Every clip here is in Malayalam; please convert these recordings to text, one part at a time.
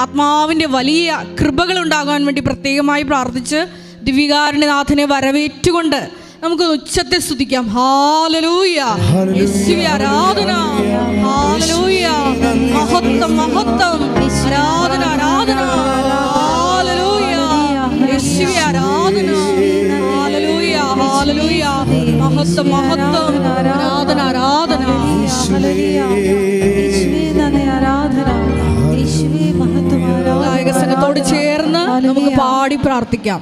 ആത്മാവിൻ്റെ വലിയ കൃപകൾ ഉണ്ടാകാൻ വേണ്ടി പ്രത്യേകമായി പ്രാർത്ഥിച്ച് ദിവ്യകാരുണ്യനാഥനെ വരവേറ്റുകൊണ്ട് നമുക്ക് ഉച്ചത്തെ സ്തുതിക്കാം. ഹല്ലേലൂയ, യേശുവേ ആരാധന, ഹല്ലേലൂയ, മഹത്വം മഹത്വം, ആരാധന ആരാധന, ഹല്ലേലൂയ, യേശുവേ ആരാധന, ഹല്ലേലൂയ ഹല്ലേലൂയ, മഹത്വം മഹത്വം, ആരാധന ആരാധന, ഹല്ലേലൂയ, യേശുവേ നന്ദി ആരാധന, യേശുവേ മഹത്വം ആരാധന. ഗായക സംഘത്തോട് ചേർന്ന് നമുക്ക് പാടി പ്രാർത്ഥിക്കാം.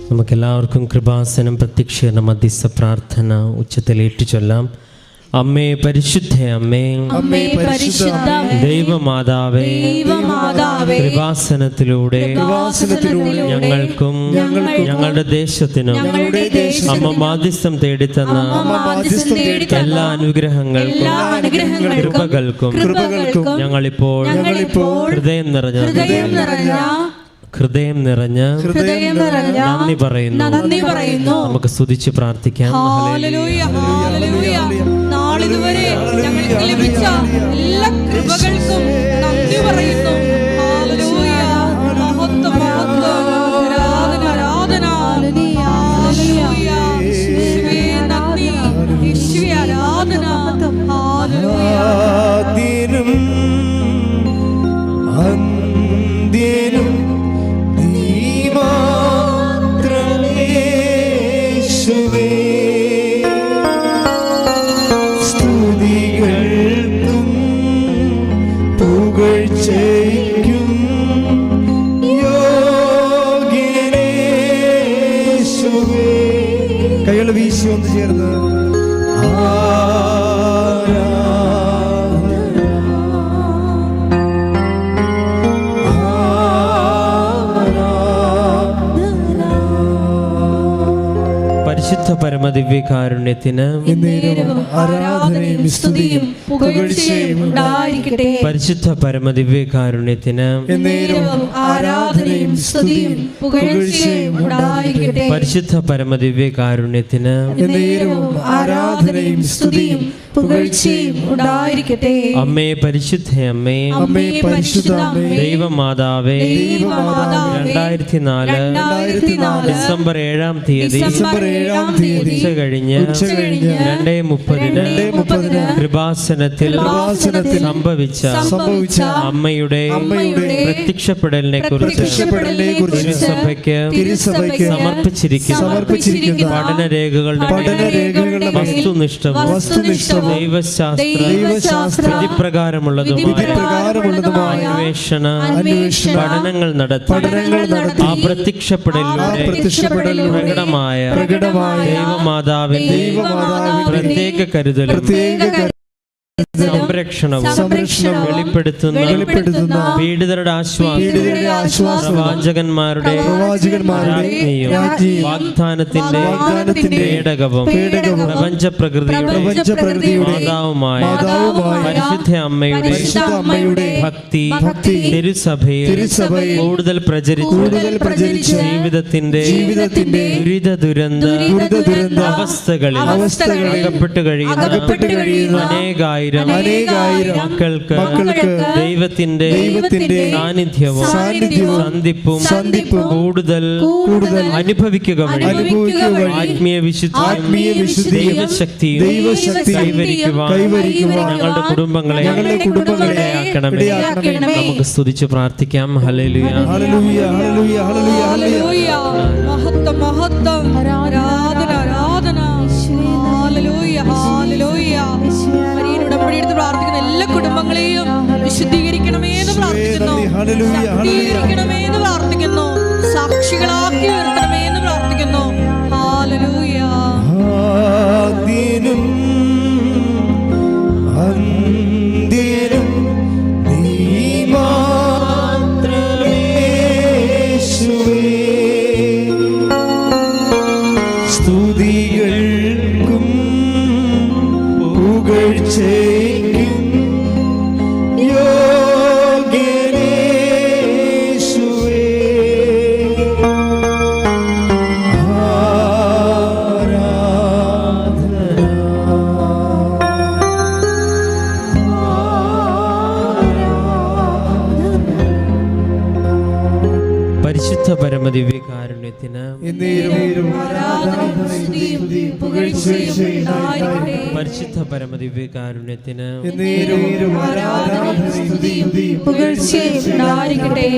നമുക്കെല്ലാവർക്കും കൃപാസനം പ്രത്യക്ഷീകരണ മധ്യസ്ഥ പ്രാർത്ഥന ഉച്ചത്തിൽ ഏറ്റുചൊല്ലാം. അമ്മേ പരിശുദ്ധ അമ്മേ, ദൈവമാതാവേ, കൃപാസനത്തിലൂടെ ഞങ്ങൾക്കും ഞങ്ങളുടെ ദേശത്തിനും അമ്മ മാധ്യസ്ഥം തേടിത്തന്ന എല്ലാ അനുഗ്രഹങ്ങൾക്കും കൃപകൾക്കും ഞങ്ങളിപ്പോൾ ഹൃദയം നിറഞ്ഞ നന്ദി പറയുന്നു. നമുക്ക് സ്തുതിച്ച് പ്രാർത്ഥിക്കാം. നാളിതുവരെ ഞങ്ങൾക്ക് ലഭിച്ച എല്ലാ കൃപകൾക്കും നന്ദി പറയുന്നു. ഹല്ലേലൂയ, മഹത്വം മഹത്വം, ആരാധന ആരാധന, ഹല്ലേലൂയ, യേശുവേ നന്ദി, യേശുവേ ആരാധന, ഹല്ലേലൂയ. ആദ്യനും അന്ത്യനും നീ മാത്രമേ യേശുവേ. സ്തുതികൾക്കും പുകഴ്ച പരിശുദ്ധ പരമദിവ്യകാരുണ്യത്തിന് എന്നേരവും ആരാധനയും സ്തുതിയും പുകഴ്ചയും ഉണ്ടായിരിക്കട്ടെ. പരിശുദ്ധ പരമദിവ്യകാരുണ്യത്തിന് എന്നേരവും ആരാധനയും സ്തുതിയും പുകഴ്ചയും ഉണ്ടായിരിക്കട്ടെ. പരിശുദ്ധ പരമദിവ്യകാരുണ്യത്തിന് എന്നേരവും ആരാധനയും സ്തുതിയും പുകഴ്ചയും ഉണ്ടായിരിക്കട്ടെ. അമ്മേ പരിശുദ്ധ അമ്മേ, അമ്മേ പരിശുദ്ധ അമ്മേ, ദൈവമാതാവേ, 2004 ഡിസംബർ 7-ാം തീയതി ഉച്ച കഴിഞ്ഞ് 2:30 കൃപാസനത്തിൽ സംഭവിച്ച അമ്മയുടെ പ്രത്യക്ഷപ്പെടലിനെ കുറിച്ച് തിരുസഭയ്ക്ക് സമർപ്പിച്ചിരിക്കുന്ന പഠനരേഖകളുടെ വസ്തുനിഷ്ഠവും ദൈവശാസ്ത്ര വിധിപ്രകാരമുള്ളതുമായ അന്വേഷണ പഠനങ്ങൾ നടത്തി ആ പ്രത്യക്ഷപ്പെടലിലൂടെ പ്രകടമായ ദൈവമാതാവിന്റെ പ്രത്യേക കരുതലും സംരക്ഷണവും വെളിപ്പെടുത്തുന്ന പീഡിതരുടെ ആശ്വാസം പ്രവാചകന്മാരുടെ വാഗ്ദാനത്തിന്റെ പേടകവും പ്രപഞ്ച പ്രകൃതിയുടെ മാതാവുമായ പരിശുദ്ധ അമ്മയുടെ ഭക്തി തിരുസഭയിൽ കൂടുതൽ പ്രചരിച്ച് ജീവിതത്തിന്റെ ദുരിത അവസ്ഥകളിൽ അകപ്പെട്ടു കഴിയുന്ന അനേകായിരം മക്കൾക്ക് ദൈവത്തിന്റെ സാന്നിധ്യവും സന്ധിപ്പും കൂടുതൽ അനുഭവിക്കുക വഴി ആത്മീയ വിശുദ്ധിയും ദൈവശക്തിയും കൈവരിക്കുവാൻ ഞങ്ങളുടെ കുടുംബങ്ങളെ ഇടയാക്കണമേ. നമുക്ക് സ്തുതിച്ച് പ്രാർത്ഥിക്കാം. ഹല്ലേലൂയ, ഹല്ലേലൂയ, ഹല്ലേലൂയ, ഹല്ലേലൂയ. മഹത്വം, മഹത്വം, ആരാധന, ആരാധന. Hallelujah, hallelujah. മരിയൻ ഉടമ്പടി എടുത്ത് പ്രാർത്ഥിക്കുന്ന എല്ലാ കുടുംബങ്ങളെയും വിശുദ്ധീകരിക്കണമേ എന്ന് പ്രാർത്ഥിക്കുന്നു, ശക്തീകരിക്കണമേ എന്ന് പ്രാർത്ഥിക്കുന്നു, സാക്ഷികളാക്കി ഉയർത്തണമേ എന്ന് പ്രാർത്ഥിക്കുന്നു. ഹല്ലേലൂയ. ആദ്യനും അന്ത്യനും നീ മാത്രമേ യേശുവേ. സ്തുതികൾക്കും പുകഴ്ചയ്ക്കും യോഗ്യനേ യേശുവേ. പരിശുദ്ധ പരമദിവ്യകാരുണ്യത്തിന് പരിശുദ്ധ പരമദിവ്യകാരുണ്യത്തിന്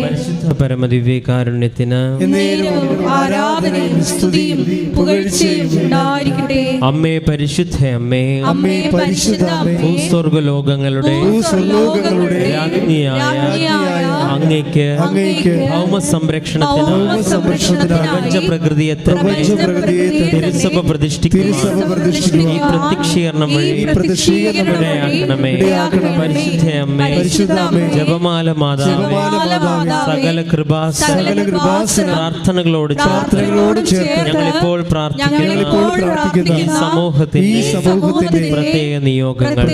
പരിശുദ്ധ പരമദിവ്യകാരുണ്യത്തിന് അമ്മേ പരിശുദ്ധ അമ്മേ, ഭൂസ്വർഗലോകങ്ങളുടെ രാജ്ഞിയായ അങ്ങയ്ക്ക് ഭൗമസംരക്ഷണത്തിന് പ്രപഞ്ച പ്രകൃതിയെ തിരുസഭ പ്രതിഷ്ഠിക്കുന്ന ഈ പ്രത്യക്ഷീകരണം വഴി ഇടയാക്കണമേ. പരിശുദ്ധ അമ്മേ, ജപമാല മാതാവേ, സകല കൃപാസന പ്രാർത്ഥനകളോട് ചേർത്ത് ഞങ്ങളിപ്പോൾ പ്രാർത്ഥിക്കുന്ന ഈ സമൂഹത്തിന്റെ പ്രത്യേക നിയോഗങ്ങൾ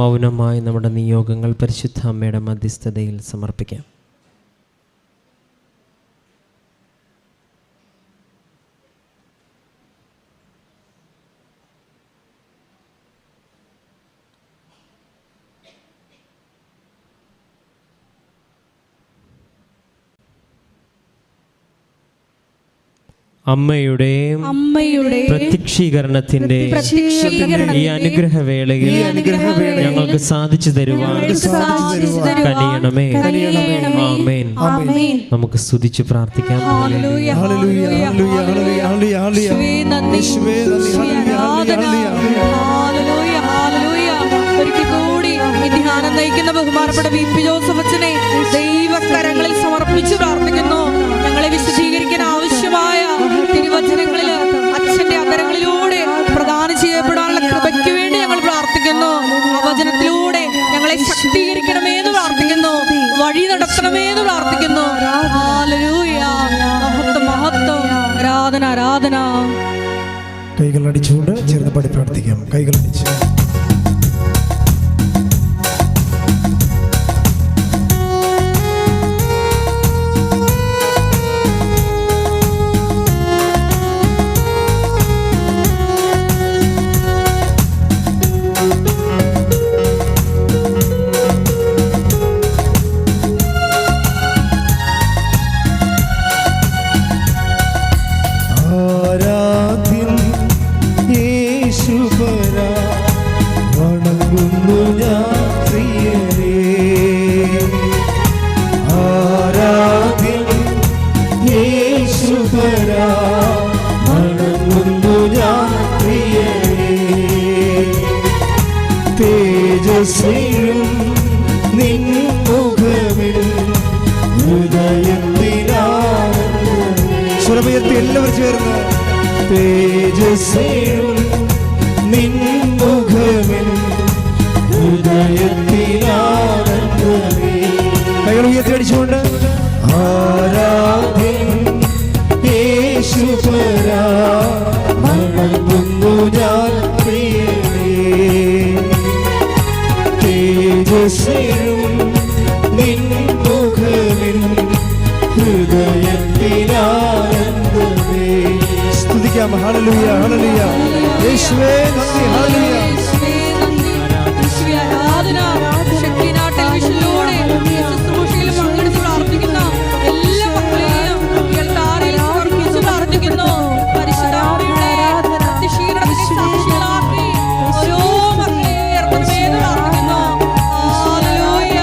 മൗനമായി നമ്മുടെ നിയോഗങ്ങൾ പരിശുദ്ധ അമ്മയുടെ മധ്യസ്ഥതയിൽ സമർപ്പിക്കാം. അമ്മയുടെ പ്രത്യക്ഷീകരണത്തിന്റെ ഈ അനുഗ്രഹവേളയിൽ ഞങ്ങൾക്ക് സാധിച്ചു തരുവാൻ കനിയണമേ. ആമേൻ. നമുക്ക് സ്തുതിച്ച് പ്രാർത്ഥിക്കാം. ഹല്ലേലൂയ, ഹല്ലേലൂയ, ഹല്ലേലൂയ, ഹല്ലേലൂയ. ഒരിക്കൽ കൂടി ഈ ധ്യാനം നയിക്കുന്ന ബഹുമാനപ്പെട്ട VP ജോസഫ് അച്ഛനെ ദൈവകരങ്ങളിൽ സമർപ്പിച്ച് പ്രാർത്ഥിക്കുന്നു. ഞങ്ങളെ വിശദീകരിക്കാൻ ആവശ്യമായ തിരുവചനങ്ങളിൽ അച്ഛന്റെ അധരങ്ങളിലൂടെ പ്രദാനം ചെയ്യപ്പെടാനുള്ള കൃപയ്ക്ക് വേണ്ടി ഞങ്ങൾ പ്രാർത്ഥിക്കുന്നു. ആ വചനത്തിലൂടെ ഞങ്ങളെ ശക്തീകരിക്കണമേ എന്ന് പ്രാർത്ഥിക്കുന്നു, വഴി നടത്തണമേ എന്ന് പ്രാർത്ഥിക്കുന്നു. ഹല്ലേലൂയ, മഹത്വം, മഹത്വം, ആരാധന, ആരാധന. കൈകൾ അടിച്ചുകൊണ്ട് ചേർന്ന് പ്രാർത്ഥിക്കാം. കൈകൾ അടിച്ച് സുരഭയത്തിൽ എല്ലാവരും ചേർന്ന് തേജസ്സേയും നിൻ മുഖമിൽ ഹൃദയത്തിലാനന്ദമേ. കൈകൾ ഉയർത്തി അടിച്ചുകൊണ്ട് ആരാധ്യൻ യേശുപരാ വണങ്ങുന്നു ഞാൻ പ്രിയനേ. തേജസ്സേയും നിൻ മുഖമിൽ ഹൃദയത്തിലാനന്ദമേ. സ്തുതിക്കാം. ഹല്ലേലൂയ ഹല്ലേലൂയ. യേശുവേ നന്ദി. ഹല്ലേലൂയ. ശക്തിനാ ടെലിവിഷനിലൂടെ ശുശ്രൂഷയിൽ പങ്കെടുത്ത് പ്രാർത്ഥിക്കുന്ന എല്ലാ മക്കളെയും സമർപ്പിച്ച് പ്രാർത്ഥിക്കുന്നു. പരിശുദ്ധാത്മാവിന്റെ അതിശീലനത്തിന്റെ സാക്ഷികളാക്കി ഓരോ മക്കളെയും പ്രാർത്ഥിക്കുന്നു. ഹല്ലേലൂയ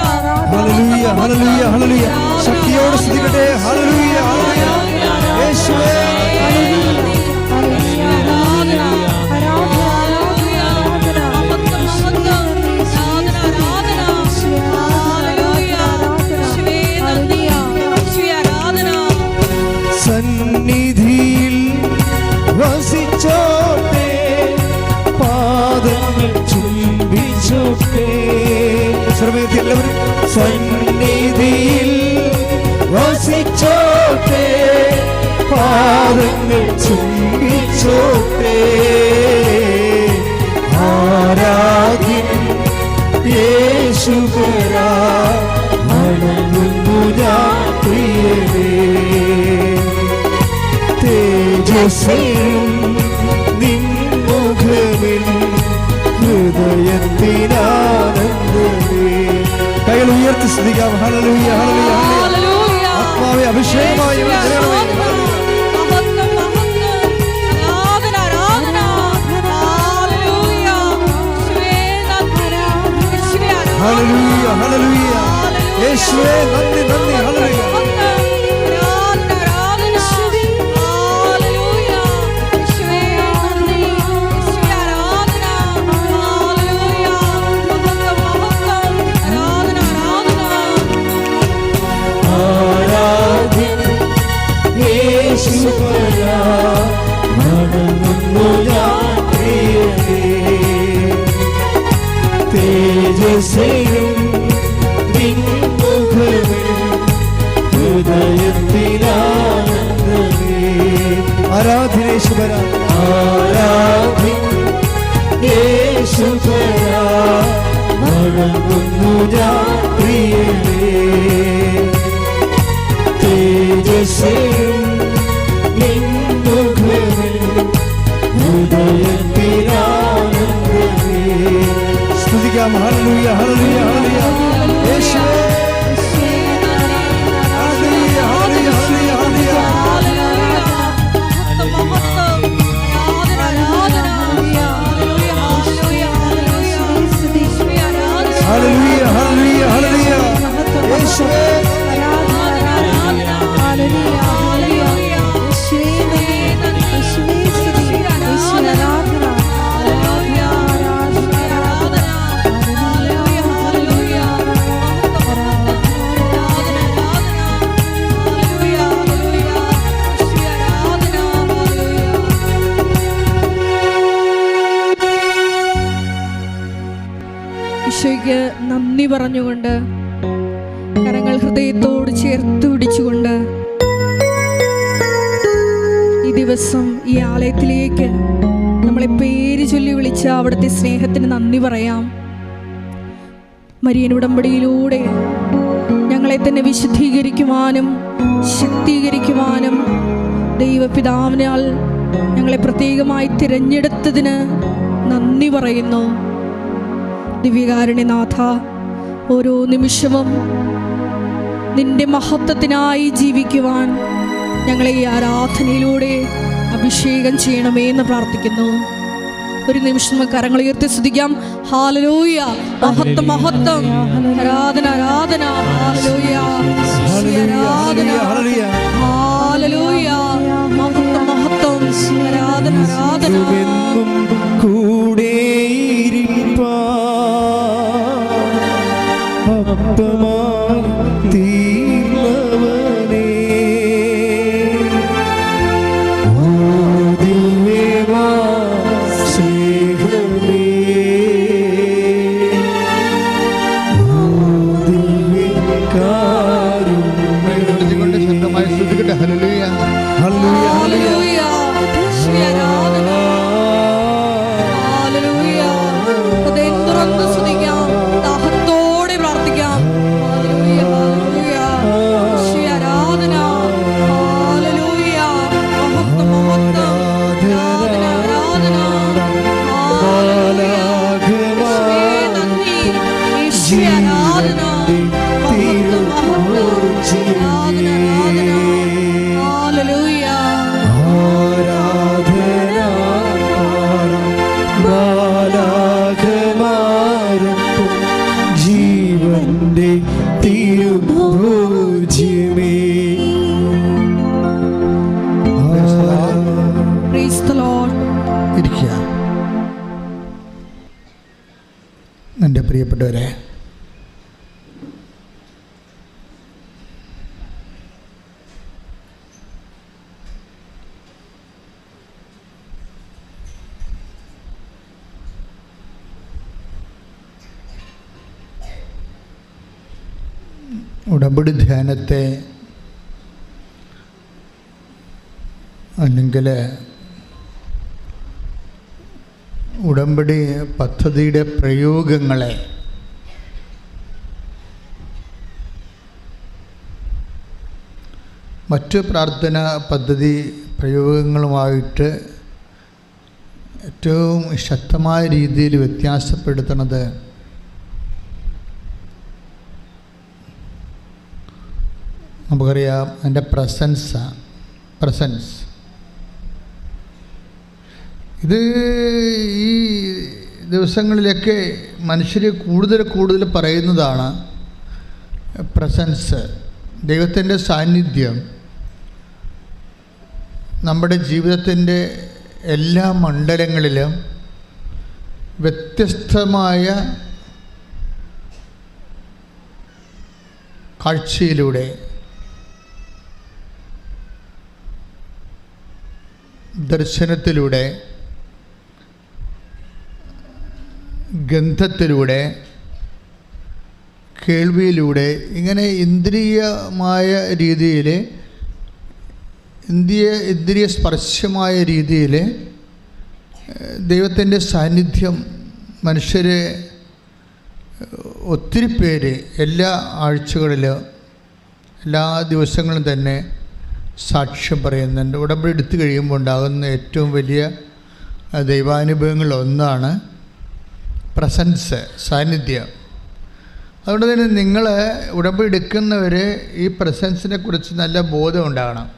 ഹല്ലേലൂയ ഹല്ലേലൂയ ഹല്ലേലൂയ. ശക്തിയോടെ സ്തുതിക്കട്ടെ. ഹല്ലേലൂയ ഹല്ലേലൂയ. യേശുവേ സന്നിധിയിൽ വസിച്ചോട്ടെ, പാദങ്ങൾ ചുംബിച്ചോട്ടെ. സർവ്വത്തിൽ എല്ലാവരും സന്നിധിയിൽ വസിച്ചോട്ടെ, പാദങ്ങൾ ചുംബിച്ചോട്ടെ. ആരാധ്യൻ യേശുപരാ വണങ്ങുന്നു ഞാൻ പ്രിയനേ. തേജസ്സേയും നിൻ മുഖമിൽ ഹൃദയത്തിലാനന്ദമേ. കൈകൾ ഉയർത്തി സ്തുതിക്കാം. ഹല്ലേലൂയ ഹല്ലേലൂയ ഹല്ലേലൂയ. ആത്മാവേ അഭിഷേകമായി ഹല്ലേലൂയ ഹല്ലേലൂയ. യേശുവേ നന്ദി നന്ദി. ഹല്ലേലൂയ. ആരാധ്യൻ യേശുപരാ വണങ്ങുന്നു ഞാൻ പ്രിയനേ. തേജസ്സേയും നിൻ മുഖമിൽ ഹൃദയത്തിലാനന്ദമേ. ആരാധ്യൻ യേശുപരാ. ആരാധ്യൻ യേശുപരാ വണങ്ങുന്നു ഞാൻ പ്രിയനേ. തേജസ്സേയും നിൻ മുഖമിൽ ഹൃദയത്തിലാനന്ദമേ. സ്തുതിക്കാം. ഹല്ലേലൂയ ഹല്ലേലൂയ ഹല്ലേലൂയ. യേശുവേ ഹല്ലേലൂയ ഹല്ലേലൂയ ഹല്ലേലൂയ ഹല്ലേലൂയ. ഹല്ലേലൂയ ഹല്ലേലൂയ ഹല്ലേലൂയ. യേശുവേ ഈശോയ്ക്ക് നന്ദി പറഞ്ഞുകൊണ്ട് കരങ്ങൾ ഹൃദയത്തോട് ചേർത്ത് പിടിച്ചുകൊണ്ട് ഈ ദിവസം ഈ ആലയത്തിലേക്ക് നമ്മളെ പേര് ചൊല്ലി വിളിച്ച അവിടുത്തെ സ്നേഹത്തിന് നന്ദി പറയാം. മരിയൻ ഉടമ്പടിയിലൂടെ ഞങ്ങളെ തന്നെ വിശുദ്ധീകരിക്കുവാനും ശക്തീകരിക്കുവാനും ദൈവപിതാവിനാൽ ഞങ്ങളെ പ്രത്യേകമായി തിരഞ്ഞെടുത്തതിന് നന്ദി പറയുന്നു. ദിവ്യകാരുണ്യനാഥ, ഓരോ നിമിഷവും നിന്റെ മഹത്വത്തിനായി ജീവിക്കുവാൻ ഞങ്ങളെ ഈ ആരാധനയിലൂടെ അഭിഷേകം ചെയ്യണമേ എന്ന് പ്രാർത്ഥിക്കുന്നു. ഒരു നിമിഷം നമുക്ക് കരങ്ങൾ ഉയർത്തി സ്തുതിക്കാം. ഹല്ലേലൂയ, മഹത്വം മഹത്വം, ആരാധന ആരാധന, ഹല്ലേലൂയ ആരാധന, ഹല്ലേലൂയ മഹത്വം മഹത്വം, ആരാധന ആരാധന. എൻ്റെ പ്രിയപ്പെട്ടവരെ, ഉടമ്പടി ധ്യാനത്തെ അല്ലെങ്കിൽ ഉടമ്പടി പദ്ധതിയുടെ പ്രയോഗങ്ങളെ മറ്റു പ്രാർത്ഥന പദ്ധതി പ്രയോഗങ്ങളുമായിട്ട് ഏറ്റവും ശക്തമായ രീതിയിൽ വ്യത്യാസപ്പെടുത്തുന്നത് നമുക്കറിയാം, അതിൻ്റെ പ്രസൻസ്. ഇത് ഈ ദിവസങ്ങളിലൊക്കെ മനുഷ്യർ കൂടുതൽ പറയുന്നതാണ് പ്രസൻസ്. ദൈവത്തിൻ്റെ സാന്നിധ്യം നമ്മുടെ ജീവിതത്തിൻ്റെ എല്ലാ മണ്ഡലങ്ങളിലും വ്യത്യസ്തമായ കാഴ്ചയിലൂടെ, ദർശനത്തിലൂടെ, ഗന്ധത്തിലൂടെ, കേൾവിയിലൂടെ, ഇങ്ങനെ ഇന്ദ്രിയമായ രീതിയിൽ, ഇന്ദ്രിയ സ്പർശമായ രീതിയിൽ ദൈവത്തിൻ്റെ സാന്നിധ്യം മനുഷ്യരെ ഒത്തിരി പേര് എല്ലാ ആഴ്ചകളിലും എല്ലാ ദിവസങ്ങളും തന്നെ സാക്ഷ്യം പറയുന്നുണ്ട്. ഉടമ്പടി എടുത്തു കഴിയുമ്പോൾ ഉണ്ടാകുന്ന ഏറ്റവും വലിയ ദൈവാനുഭവങ്ങളൊന്നാണ് പ്രസൻസ്, സാന്നിധ്യം. അതുകൊണ്ട് തന്നെ നിങ്ങൾ ഉടമ്പടി എടുക്കുന്നവർ ഈ പ്രസൻസിനെ കുറിച്ച് നല്ല ബോധം ഉണ്ടാകണം.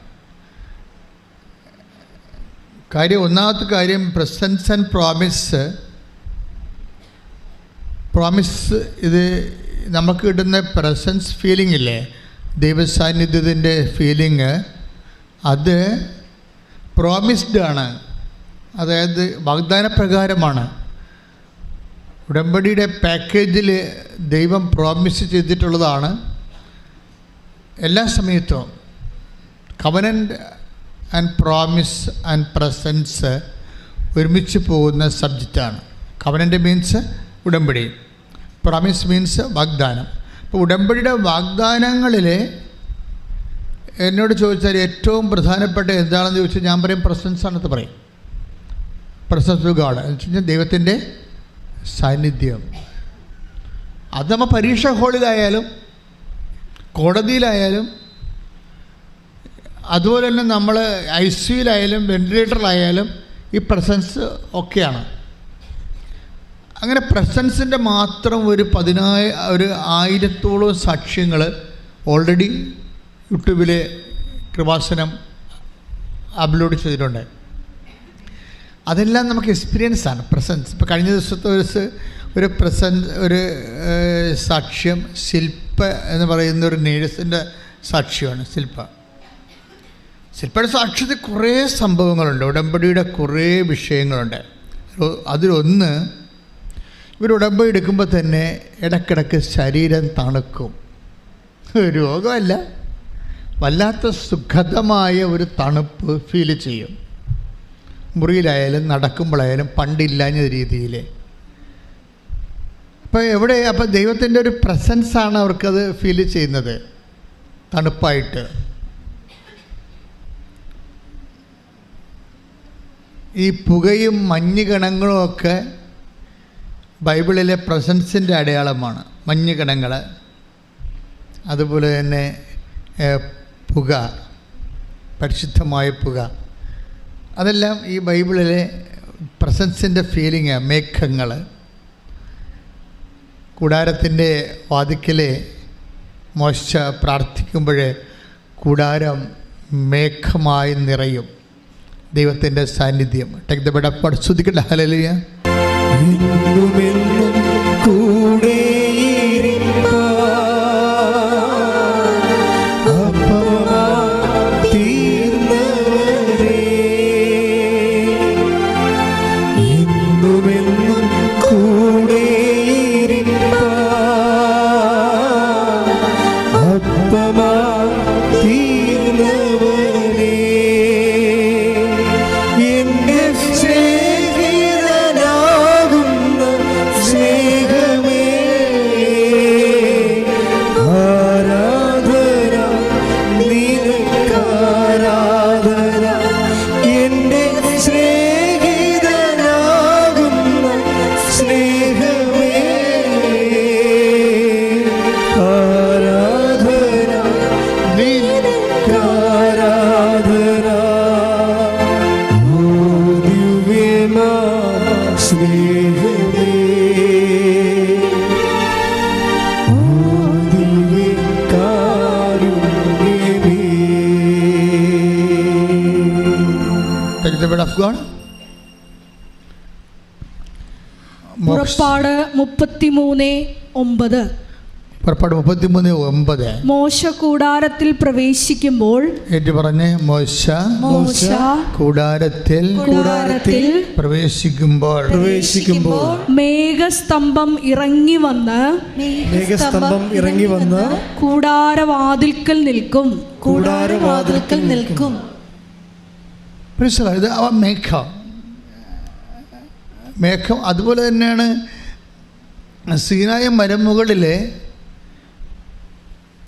ഒന്നാമത്തെ കാര്യം പ്രസൻസ് ആൻഡ് പ്രോമിസ്. ഇത് നമുക്ക് കിട്ടുന്ന പ്രസൻസ് ഫീലിംഗ് ഇല്ലേ, ദൈവസാന്നിധ്യത്തിൻ്റെ ഫീലിംഗ്, അത് പ്രോമിസ്ഡ് ആണ്. അതായത് വാഗ്ദാനപ്രകാരമാണ്. ഉടമ്പടിയുടെ പാക്കേജിൽ ദൈവം പ്രോമിസ് ചെയ്തിട്ടുള്ളതാണ്. എല്ലാ സമയത്തും covenant and promise and presence ഒരുമിച്ച് പോകുന്ന സബ്ജക്റ്റാണ്. കവനൻ്റ് മീൻസ് ഉടമ്പടി, പ്രോമിസ് മീൻസ് വാഗ്ദാനം. അപ്പോൾ ഉടമ്പടിയുടെ വാഗ്ദാനങ്ങളിൽ എന്നോട് ചോദിച്ചാൽ ഏറ്റവും പ്രധാനപ്പെട്ട എന്താണെന്ന് ചോദിച്ചാൽ ഞാൻ പറയും പ്രസൻസ് ആണെന്ന് പറയും. പ്രസൻസ് ഓഫ് ഗോഡ് എന്ന് വെച്ച് കഴിഞ്ഞാൽ ദൈവത്തിൻ്റെ സാന്നിധ്യം. അത് നമ്മൾ പരീക്ഷ ഹാളിലായാലും കോടതിയിലായാലും അതുപോലെ തന്നെ നമ്മൾ ICUയിലായാലും വെന്റിലേറ്ററിലായാലും ഈ പ്രസൻസ് ഒക്കെയാണ്. അങ്ങനെ പ്രസൻസിൻ്റെ മാത്രം ഒരു 1000-ഓളം സാക്ഷ്യങ്ങൾ ഓൾറെഡി യൂട്യൂബിൽ കൃപാസനം അപ്ലോഡ് ചെയ്തിട്ടുണ്ട്. അതെല്ലാം നമുക്ക് എക്സ്പീരിയൻസാണ് പ്രസൻസ്. ഇപ്പോൾ കഴിഞ്ഞ ദിവസത്തെ ഒരു സാക്ഷ്യം ശില്പ എന്ന് പറയുന്ന ഒരു നേഴ്സിൻ്റെ സാക്ഷ്യമാണ്. ശില്പയുടെ സാക്ഷ്യത്തിൽ കുറേ സംഭവങ്ങളുണ്ട്, ഉടമ്പടിയുടെ കുറേ വിഷയങ്ങളുണ്ട്. അതിലൊന്ന്, ഇവർ ഉടമ്പടി എടുക്കുമ്പോൾ തന്നെ ഇടയ്ക്കിടയ്ക്ക് ശരീരം തണുക്കും. രോഗമല്ല, വല്ലാത്ത സുഖതമായ ഒരു തണുപ്പ് ഫീൽ ചെയ്യും. മുറിയിലായാലും നടക്കുമ്പോഴായാലും പണ്ടില്ലാഞ്ഞ രീതിയിൽ. അപ്പോൾ ദൈവത്തിൻ്റെ ഒരു പ്രസൻസാണ് അവർക്കത് ഫീൽ ചെയ്യുന്നത് തണുപ്പായിട്ട്. ഈ പുകയും മഞ്ഞ് കണങ്ങളും ഒക്കെ ബൈബിളിലെ പ്രസൻസിൻ്റെ അടയാളമാണ്. മഞ്ഞ് കണങ്ങൾ, അതുപോലെ തന്നെ പുക, പരിശുദ്ധമായ പുക, അതെല്ലാം ഈ ബൈബിളിലെ പ്രസൻസിൻ്റെ ഫീലിംഗ്. മേഘങ്ങൾ, കൂടാരത്തിൻ്റെ വാതിക്കലെ മോശ പ്രാർത്ഥിക്കുമ്പോൾ കൂടാരം മേഘമായി നിറയും. ദൈവത്തിൻ്റെ സാന്നിധ്യം. ടേക്ക് ദ ബെഡ് അപ്പ്, സ്തുതിക്കട്ടെ. ഹല്ലേലൂയ. പുറപ്പാട് 33:9. പുറപ്പാട് 33:9. മോശ കൂടാരത്തിൽ പ്രവേശിക്കുമ്പോൾ, മോശ കൂടാരത്തിൽ പ്രവേശിക്കുമ്പോൾ മേഘസ്തംഭം ഇറങ്ങി വന്ന് കൂടാരവാതിൽക്കൽ നിൽക്കും. ഇത് മേഘം. അതുപോലെ തന്നെയാണ് സീനായ മലമുകളിലെ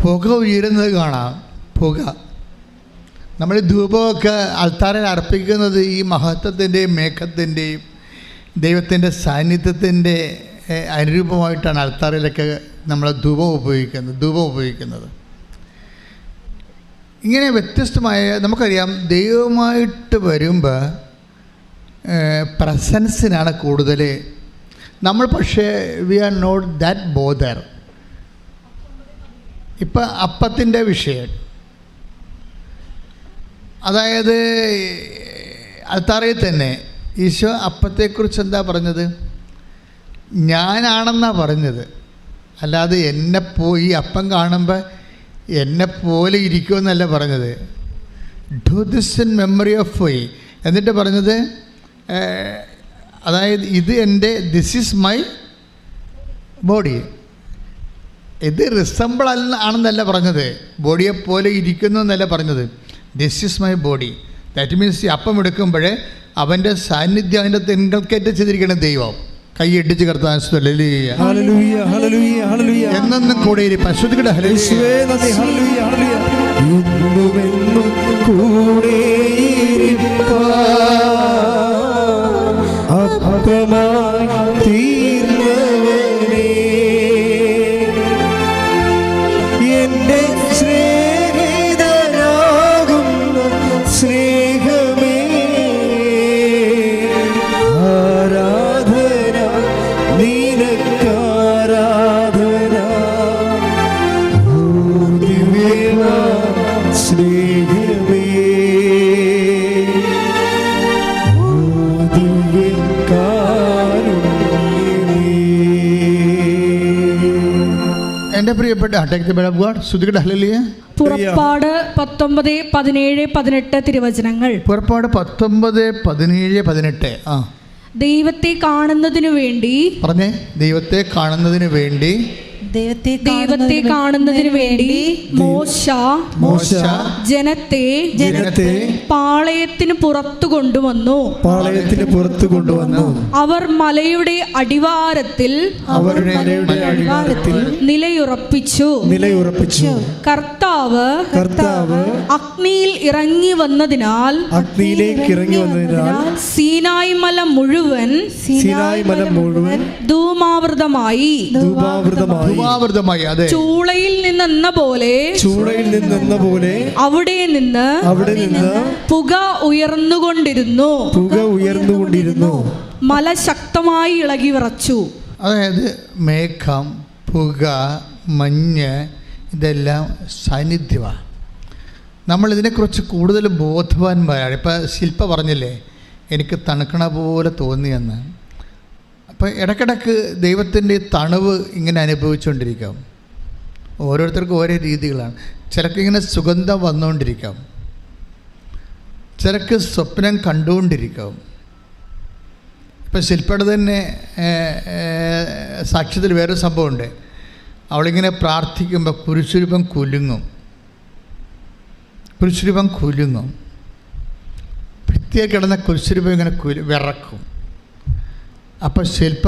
പുക ഉയരുന്നത് കാണാം. പുക, നമ്മൾ ധൂപമൊക്കെ അൾത്താരയിൽ അർപ്പിക്കുന്നത് ഈ മഹത്വത്തിൻ്റെയും മേഘത്തിൻ്റെയും ദൈവത്തിൻ്റെ സാന്നിധ്യത്തിൻ്റെ അനുരൂപമായിട്ടാണ് അൾത്താരയിലൊക്കെ നമ്മൾ ധൂപം ഉപയോഗിക്കുന്നത്. ഇങ്ങനെ വ്യത്യസ്തമായ, നമുക്കറിയാം ദൈവമായിട്ട് വരുമ്പോൾ പ്രസൻസിനാണ് കൂടുതൽ. നമ്മൾ പക്ഷേ we are not that bother. ഇപ്പം അപ്പത്തിൻ്റെ വിഷയം, അതായത് അൾത്താരയിൽ തന്നെ ഈശോ അപ്പത്തെക്കുറിച്ച് എന്താ പറഞ്ഞത്? ഞാനാണെന്നാണ് പറഞ്ഞത്. അല്ലാതെ ഈ അപ്പം കാണുമ്പോൾ എന്നെപ്പോലെ ഇരിക്കുമെന്നല്ല പറഞ്ഞത്. Do this in memory of my. എന്നിട്ട് പറഞ്ഞത്, അതായത് ദിസ് ഈസ് മൈ ബോഡി. ഇത് റിസംബിൾ ആണെന്നല്ല പറഞ്ഞത്, ബോഡിയെപ്പോലെ ഇരിക്കുന്നു എന്നല്ല പറഞ്ഞത്. This is my body. That means ഈ അപ്പം എടുക്കുമ്പോൾ അവൻ്റെ സാന്നിധ്യം അതിൻ്റെ ഇൻകൾക്കേറ്റ് ചെയ്തിരിക്കണം ദൈവം. കൈയടിച്ച് കർത്താൻ എന്നും കൂടെ അല്പമായി തീർന്നവനേ, എന്റെ സ്നേഹിതനാകുന്ന സ്നേഹമേ, ആരാധന നിനക്കാരാധന, ഓ ദിവ്യമാ സ്നേഹമേ, ഓ ദിവ്യകാരുണ്യമേ. എൻ്റെ പ്രിയപ്പെട്ട take the bed of God. ശ്രുതികട ഹല്ലേലൂയ. പുറപ്പാട് 19, 17, 18 തിരുവചനങ്ങൾ. പുറപ്പാട് 19, 17, 18. ആ ദൈവത്തെ കാണുന്നതിനു വേണ്ടി പറഞ്ഞേ. ദൈവത്തെ കാണുന്നതിന് വേണ്ടി ദൈവത്തെ കാണുന്നതിന് വേണ്ടി മോശ ജനത്തെ പാളയത്തിന് പുറത്തു കൊണ്ടുവന്നു. അവർ മലയുടെ അടിവാരത്തിൽ നിലയുറപ്പിച്ചു. കർത്താവ് അഗ്നിയിൽ ഇറങ്ങി വന്നതിനാൽ സീനായ് മല മുഴുവൻ ധൂമാവൃതമായി. അതെ. ചൂളയിൽ നിന്നെന്ന പോലെ അവിടെ നിന്ന് പുക ഉയർന്നുകൊണ്ടിരുന്നു. മല ശക്തമായി ഇളകി വിറച്ചു. അതായത് മേഘം, പുക, മഞ്ഞ് ഇതെല്ലാം സാന്നിധ്യമാണ്. നമ്മളിതിനെക്കുറിച്ച് കൂടുതൽ ബോധവാന്മാരാണ്. ഇപ്പം ശില്പ പറഞ്ഞില്ലേ, എനിക്ക് തണുക്കണ പോലെ തോന്നിയെന്ന്. അപ്പോൾ ഇടയ്ക്കിടയ്ക്ക് ദൈവത്തിൻ്റെ തണുവ് ഇങ്ങനെ അനുഭവിച്ചുകൊണ്ടിരിക്കാം. ഓരോരുത്തർക്കും ഓരോ രീതികളാണ്. ചിലർക്ക് ഇങ്ങനെ സുഗന്ധം വന്നുകൊണ്ടിരിക്കാം, ചിലർക്ക് സ്വപ്നം കണ്ടുകൊണ്ടിരിക്കാം. ഇപ്പം ശില്പയുടെ തന്നെ സാക്ഷ്യത്തിൽ വേറൊരു സംഭവമുണ്ട്. അവളിങ്ങനെ പ്രാർത്ഥിക്കുമ്പോൾ കുരിശുരൂപം കുലുങ്ങും. ഭിത്തിയെ കിടന്ന കുരിശുരൂപം ഇങ്ങനെ വിറക്കും. അപ്പോൾ ശില്പ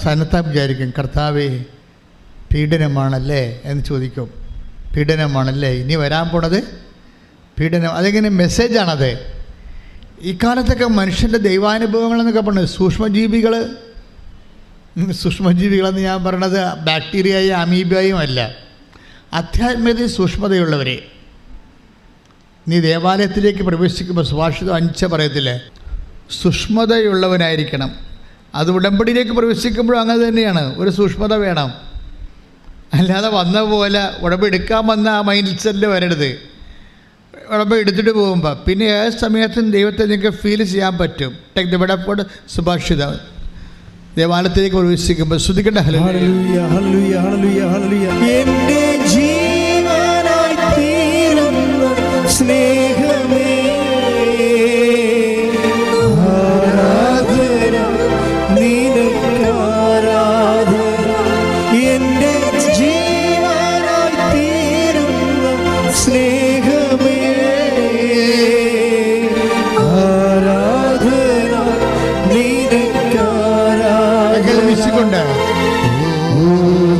സന്നദ്ധ വിചാരിക്കും, കർത്താവേ പീഡനമാണല്ലേ എന്ന് ചോദിക്കും. പീഡനമാണല്ലേ ഇനി വരാൻ പോണത്? പീഡനം. അതെങ്ങനെ മെസ്സേജാണത്. ഈ കാലത്തൊക്കെ മനുഷ്യൻ്റെ ദൈവാനുഭവങ്ങളെന്നൊക്കെ പറഞ്ഞത് സൂക്ഷ്മജീവികളെന്ന് ഞാൻ പറയണത് ബാക്ടീരിയയും അമീബയും അല്ല, ആധ്യാത്മികതയിൽ സൂക്ഷ്മതയുള്ളവർ. നീ ദേവാലയത്തിലേക്ക് പ്രവേശിക്കുമ്പോൾ സുഭാഷിതം 5 പറയത്തില്ലേ, സൂക്ഷ്മതയുള്ളവനായിരിക്കണം. അത് ഉടമ്പടിയിലേക്ക് പ്രവേശിക്കുമ്പോഴും അങ്ങനെ തന്നെയാണ്, ഒരു സൂക്ഷ്മത വേണം. അല്ലാതെ വന്ന പോലെ ഉടമ്പടി എടുക്കാൻ വന്ന ആ മൈൻഡ് സെറ്റിൽ വരരുത്. ഉടമ്പടി എടുത്തിട്ട് പോകുമ്പോൾ പിന്നെ ഏത് സമയത്തും ദൈവത്തെ നിങ്ങൾക്ക് ഫീൽ ചെയ്യാൻ പറ്റും. Take the bed of God. സുഭാഷിതം. ദേവാലയത്തിലേക്ക് പ്രവേശിക്കുമ്പോൾ ശ്രുതിക്കട്ടെ. ഹല്ലേലൂയ, ഹല്ലേലൂയ, ഹല്ലേലൂയ, ഹല്ലേലൂയ. എൻ്റെ ജീവനായി തീരുന്ന സ്നേഹമേ, ആരാധന നിനക്കാരാധന, എൻ്റെ ജീവനായി തീരുന്ന സ്നേഹമേ, ആരാധന നിനക്കാരാധന. വിശുകൊണ്ട്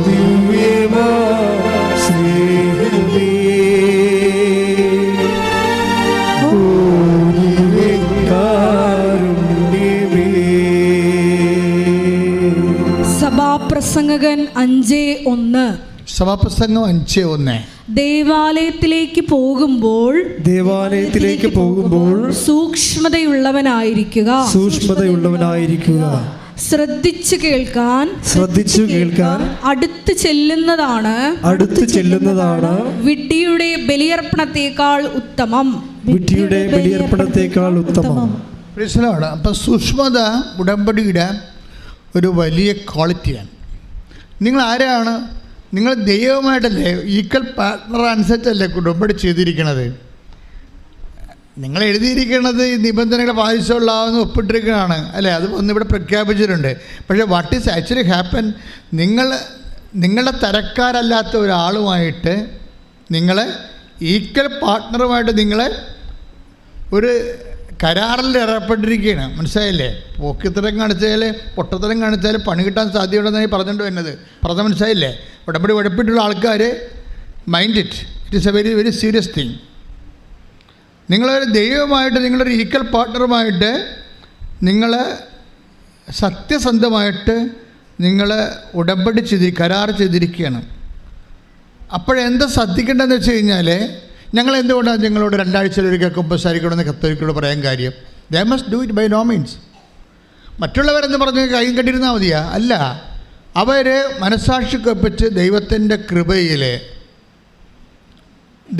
ദിവ്യമാ സ്നേഹമേ, സഭാപ്രസംഗകൻ 5:1. സഭാപ്രസംഗം 5:1. ദേവാലയത്തിലേക്ക് പോകുമ്പോൾ സൂക്ഷ്മതയുള്ളവനായിരിക്കുക. ശ്രദ്ധിച്ചു കേൾക്കാൻ അടുത്ത് ചെല്ലുന്നതാണ് വിഡ്ഢിയുടെ ബലിയർപ്പണത്തേക്കാൾ ഉത്തമം. അപ്പം സൂക്ഷ്മത ഉടമ്പടിയുടെ ഒരു വലിയ ക്വാളിറ്റിയാണ്. നിങ്ങൾ ആരാണ്? നിങ്ങൾ ദൈവമായിട്ടല്ലേ, ഈക്വൽ പാർട്ട്ണർ അനുസരിച്ചല്ലേ ഉടമ്പടി ചെയ്തിരിക്കണത്. നിങ്ങൾ എഴുതിയിരിക്കുന്നത് ഈ നിബന്ധനകൾ പാലിച്ചുകൊള്ളാവുന്ന ഒപ്പിട്ടിരിക്കുന്നതാണ് അല്ലേ, അത് ഒന്നിവിടെ പ്രഖ്യാപിച്ചിട്ടുണ്ട്. പക്ഷേ വാട്ട് ഈസ് ആക്ച്വലി ഹാപ്പൻ, നിങ്ങളുടെ തരക്കാരല്ലാത്ത ഒരാളുമായിട്ട് നിങ്ങൾ ഈക്വൽ പാർട്ട്ണറുമായിട്ട് നിങ്ങൾ ഒരു കരാറിൽ ഏർപ്പെട്ടിരിക്കുകയാണ്. മനസ്സിലായില്ലേ? പോക്കിത്തരം കാണിച്ചാൽ പൊട്ടത്തരം കാണിച്ചാൽ പണി കിട്ടാൻ സാധ്യതയുണ്ടെന്നായി പറഞ്ഞുകൊണ്ട് വരുന്നത്. പറഞ്ഞാൽ മനസ്സിലായില്ലേ? ഉടമ്പടി ഉഴപ്പിട്ടുള്ള ആൾക്കാർ mind it is A very very serious thing. നിങ്ങളൊരു ദൈവമായിട്ട് നിങ്ങളൊരു ഈക്വൽ പാർട്ട്ണറുമായിട്ട് നിങ്ങൾ സത്യസന്ധമായിട്ട് നിങ്ങൾ ഉടമ്പടി കരാർ ചെയ്തിരിക്കുകയാണ്. അപ്പോഴെന്താ ശ്രദ്ധിക്കേണ്ടതെന്ന് വെച്ച് കഴിഞ്ഞാൽ, ഞങ്ങൾ എന്തുകൊണ്ടാണ് നിങ്ങളോട് 2 ആഴ്ചയിലൊരിക്കൽ കുമ്പസാരിക്കണമെന്ന് കത്തോലിക്കരോട് പറയാൻ കാര്യം? They must do it by no means. മറ്റുള്ളവരെന്ന് പറഞ്ഞ് കൈ കണ്ടിരുന്നാൽ മതിയാ? അല്ല, അവർ മനസ്സാക്ഷിക്കൊപ്പിച്ച് ദൈവത്തിൻ്റെ കൃപയിൽ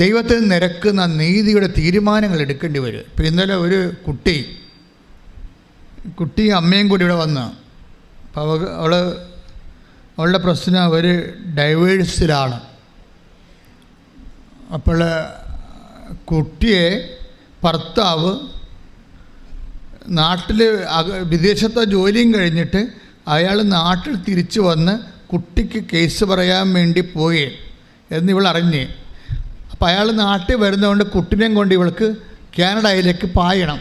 ദൈവത്തിന് നിരക്കുന്ന നീതിയുടെ തീരുമാനങ്ങൾ എടുക്കേണ്ടി വരും. ഇപ്പോൾ ഇന്നലെ ഒരു കുട്ടിയും അമ്മയും കൂടി ഇവിടെ വന്നു. അപ്പോൾ അവളുടെ പ്രശ്നം അവർ ഡൈവേഴ്സിലാണ്. അപ്പോൾ കുട്ടിയെ ഭർത്താവ് നാട്ടിൽ വിദേശത്തെ ജോലിയും കഴിഞ്ഞിട്ട് അയാൾ നാട്ടിൽ തിരിച്ചു വന്ന് കുട്ടിക്ക് കേസ് പറയാൻ വേണ്ടി പോയി എന്നിവൾ അറിഞ്ഞ്. അപ്പോൾ അയാൾ നാട്ടിൽ വരുന്നതുകൊണ്ട് കുട്ടിനെയും കൊണ്ട് ഇവൾക്ക് കാനഡയിലേക്ക് പായണം.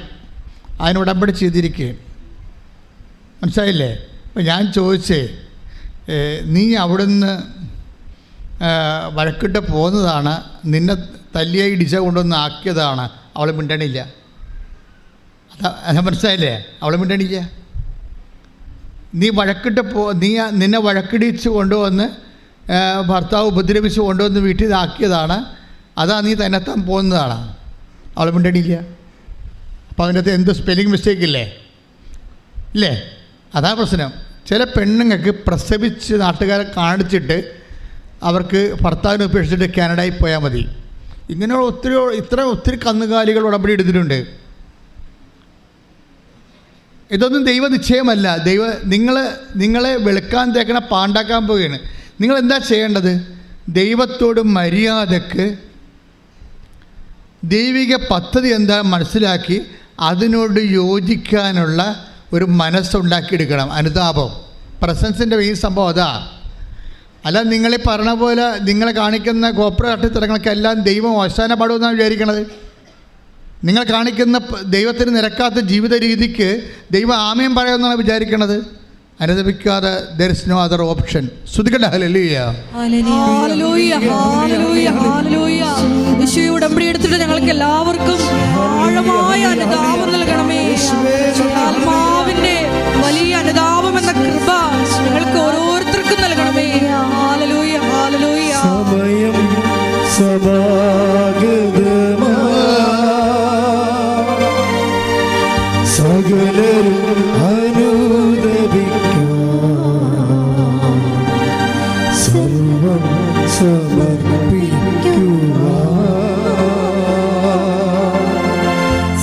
അതിന് ഉടമ്പടി ചെയ്തിരിക്കുകയും. മനസ്സിലായില്ലേ? അപ്പോൾ ഞാൻ ചോദിച്ചേ, നീ അവിടുന്ന് വഴക്കിട്ട് പോകുന്നതാണ്, നിന്നെ തല്ലിയായി ഇടിച്ച കൊണ്ടൊന്ന് ആക്കിയതാണ്? അവൾ മിണ്ടണില്ല. അതാ മനസ്സിലായില്ലേ? അവൾ മിണ്ടണില്ല. നീ നിന്നെ വഴക്കിടിച്ച് കൊണ്ടുവന്ന് ഭർത്താവ് ഉപദ്രവിച്ച് കൊണ്ടുവന്ന് വീട്ടിൽ ഇതാക്കിയതാണ്, അതാ നീ തന്നെത്താൻ പോകുന്നതാണ്? അവൾ മിണ്ടണില്ല. അപ്പോൾ അതിൻ്റെ അകത്ത് എന്ത് സ്പെല്ലിംഗ് മിസ്റ്റേക്ക് ഇല്ലേ? അതാ പ്രശ്നം. ചില പെണ്ണുങ്ങൾക്ക് പ്രസവിച്ച് നാട്ടുകാരെ കാണിച്ചിട്ട് അവർക്ക് ഭർത്താവിനെ ഉപേക്ഷിച്ചിട്ട് കാനഡയിൽ പോയാൽ മതി. ഇങ്ങനെയുള്ള ഒത്തിരി കന്നുകാലികൾ ഉടമ്പടി എടുത്തിട്ടുണ്ട്. ഇതൊന്നും ദൈവനിശ്ചയമല്ല. നിങ്ങളെ വെളുക്കാൻ തേക്കണ പാണ്ടാക്കാൻ പോവുകയാണ്. നിങ്ങളെന്താ ചെയ്യേണ്ടത്? ദൈവത്തോട് മര്യാദക്ക് ദൈവിക പദ്ധതി എന്താ മനസ്സിലാക്കി അതിനോട് യോജിക്കാനുള്ള ഒരു മനസ്സുണ്ടാക്കിയെടുക്കണം. അനുതാപം, പ്രസൻസിൻ്റെ ഈ സംഭവം അതാ. അല്ല, നിങ്ങളീ പറഞ്ഞ പോലെ നിങ്ങളെ കാണിക്കുന്ന കോപ്രാട്ടിത്തരങ്ങൾക്കെല്ലാം ദൈവം അവസാന പാടുമെന്നാണ് വിചാരിക്കണത്. നിങ്ങൾ കാണിക്കുന്ന ദൈവത്തിന് നിരക്കാത്ത ജീവിത രീതിക്ക് ദൈവം ആമയും പറയുമെന്നാണ് വിചാരിക്കണത്. അനുദപിക്കാതെ there is no other option. സ്തുതിക്കട്ടെ. ഹല്ലേലൂയ, ഹല്ലേലൂയ, ഹല്ലേലൂയ, ഹല്ലേലൂയ. യേശുവേ, ഉടമ്പടി എടുത്തിട്ട് ഞങ്ങൾക്ക് എല്ലാവർക്കും ആഴമായ അനുതാപം നൽകണമേ. ആത്മാവിന്റെ വലിയ അനുതാപം എന്ന കൃപ ഞങ്ങൾക്ക് ഓരോരുത്തർക്കും നൽകണമേ. Hallelujah, hallelujah. സമയം സമാഗതമാ സകലരും സർവം സമർപ്പിക്കുക.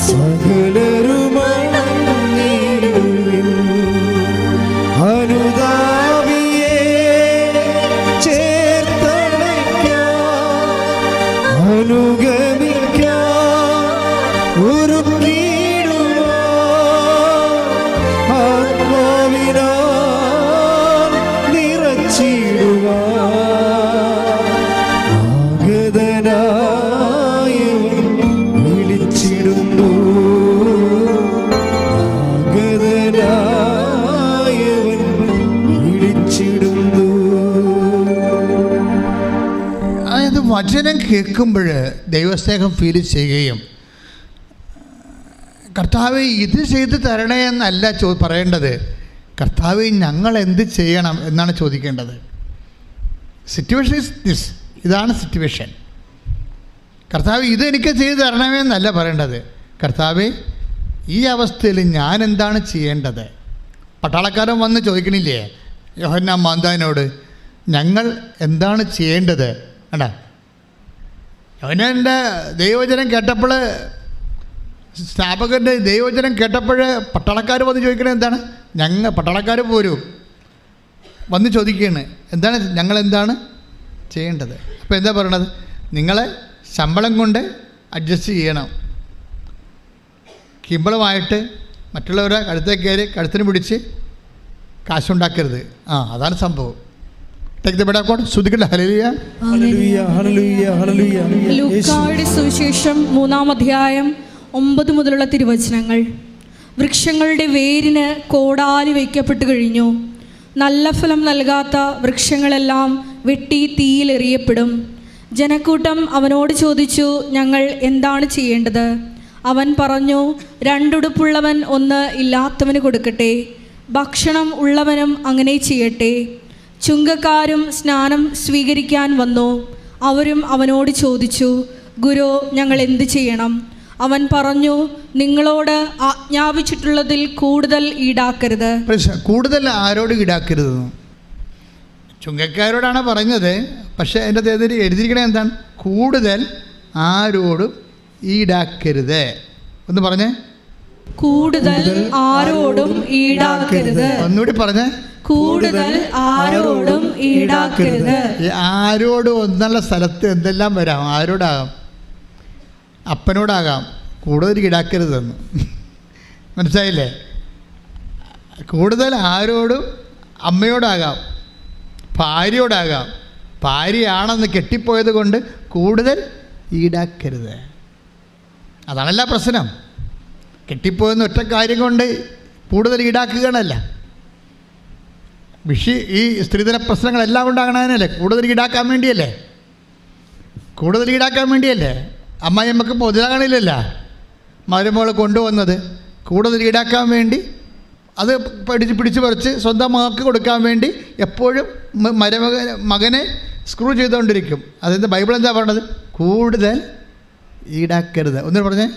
സകലരുമണങ്ങിടുവിൻ അനുതാപിയെ ചേർത്തണയ്ക്കാം, അനുഗമിക്കാം ഒരു വചനം കേൾക്കുമ്പോൾ ദൈവസ്നേഹം ഫീൽ ചെയ്യുകയും, കർത്താവ് ഇത് ചെയ്ത് തരണേ എന്നല്ല പറയേണ്ടത്, കർത്താവ് ഞങ്ങൾ എന്ത് ചെയ്യണം എന്നാണ് ചോദിക്കേണ്ടത്. സിറ്റുവേഷൻ ഇസ് ദിസ്, ഇതാണ് സിറ്റുവേഷൻ. കർത്താവ് ഇതെനിക്ക് ചെയ്ത് തരണമേ എന്നല്ല പറയേണ്ടത്. കർത്താവ് ഈ അവസ്ഥയിൽ ഞാൻ എന്താണ് ചെയ്യേണ്ടത്? പട്ടാളക്കാരൻ വന്ന് ചോദിക്കണില്ലേ യോഹന്നാൻ മാന്താവിനോട്, ഞങ്ങൾ എന്താണ് ചെയ്യേണ്ടത്? കണ്ടാ, യോഹന്നാൻ്റെ ദൈവവചനം കേട്ടപ്പോൾ, സ്നാപകൻ്റെ ദൈവവചനം കേട്ടപ്പോൾ പട്ടാളക്കാർ വന്ന് ചോദിക്കണത് എന്താണ്? പട്ടാളക്കാർ പോരും വന്ന് ചോദിക്കുകയാണ്, എന്താണ് ഞങ്ങളെന്താണ് ചെയ്യേണ്ടത്? അപ്പോൾ എന്താ പറയണത്? നിങ്ങളെ ശമ്പളം കൊണ്ട് അഡ്ജസ്റ്റ് ചെയ്യണം. കിമ്പളമായിട്ട് മറ്റുള്ളവരെ കഴുത്തേക്ക് കയറി കഴുത്തിന് പിടിച്ച് കാശുണ്ടാക്കരുത്. അതാണ് സംഭവം. ലൂക്കായുടെ സുവിശേഷം 3-ാം അധ്യായം 9 മുതലുള്ള തിരുവചനങ്ങൾ. വൃക്ഷങ്ങളുടെ വേരിന് കോടാലി വയ്ക്കപ്പെട്ടു കഴിഞ്ഞു. നല്ല ഫലം നൽകാത്ത വൃക്ഷങ്ങളെല്ലാം വെട്ടി തീയിലെറിയപ്പെടും. ജനക്കൂട്ടം അവനോട് ചോദിച്ചു, ഞങ്ങൾ എന്താണ് ചെയ്യേണ്ടത്? അവൻ പറഞ്ഞു, 2 ഉടുപ്പുള്ളവൻ 1 ഇല്ലാത്തവന് കൊടുക്കട്ടെ, ഭക്ഷണം ഉള്ളവനും അങ്ങനെ ചെയ്യട്ടെ. ചുങ്കക്കാരും സ്നാനം സ്വീകരിക്കാൻ വന്നു. അവരും അവനോട് ചോദിച്ചു, ഗുരു, ഞങ്ങൾ എന്ത് ചെയ്യണം? അവൻ പറഞ്ഞു, നിങ്ങളോട് ആജ്ഞാപിച്ചിട്ടുള്ളതിൽ കൂടുതൽ ഈടാക്കരുത്. കൂടുതൽ ആരോട് ഈടാക്കരുത്? ചുങ്കക്കാരോടാണ് പറഞ്ഞത്. പക്ഷേ അതിൻ്റെ അതിൽ എഴുതിയിരിക്കണത് എന്താണ്? കൂടുതൽ ആരോടും ഈടാക്കരുത്. ഒന്ന് പറഞ്ഞേ, കൂടുതൽ ആരോടും ഈടാക്കരുത്. ഒന്നുകൂടി പറഞ്ഞേ, കൂടുതൽ ആരോടും ഈടാക്കരുത്. ആരോടും എന്നുള്ള സ്ഥലത്ത് എന്തെല്ലാം വരാം. ആരോടാകാം? അപ്പനോടാകാം. കൂടുതൽ ഈടാക്കരുതെന്ന് മനസ്സിലായില്ലേ? കൂടുതൽ ആരോടും അമ്മയോടാകാം, ഭാര്യയോടാകാം. ഭാര്യയാണെന്ന് കെട്ടിപ്പോയത് കൊണ്ട് കൂടുതൽ ഈടാക്കരുത്. അതാണല്ല പ്രശ്നം. കെട്ടിപ്പോയെന്ന് ഒറ്റ കാര്യം കൊണ്ട് കൂടുതൽ ഈടാക്കുകയാണല്ല. ഈ സ്ത്രീധന പ്രശ്നങ്ങളെല്ലാം ഉണ്ടാകണതിനല്ലേ? കൂടുതൽ ഈടാക്കാൻ വേണ്ടിയല്ലേ? കൂടുതൽ ഈടാക്കാൻ വേണ്ടിയല്ലേ? അമ്മായിയമ്മക്ക് മുതലാകണില്ലല്ലോ മരുമോൾ കൊണ്ടുവന്നത്. കൂടുതൽ ഈടാക്കാൻ വേണ്ടി, അത് പിടിച്ച് പറിച്ച് സ്വന്തം മകൾക്ക് കൊടുക്കാൻ വേണ്ടി എപ്പോഴും മകനെ സ്ക്രൂ ചെയ്തുകൊണ്ടിരിക്കും. അതായത് ബൈബിൾ എന്താ പറഞ്ഞത്? കൂടുതൽ ഈടാക്കരുത്. ഒന്നും പറഞ്ഞേ,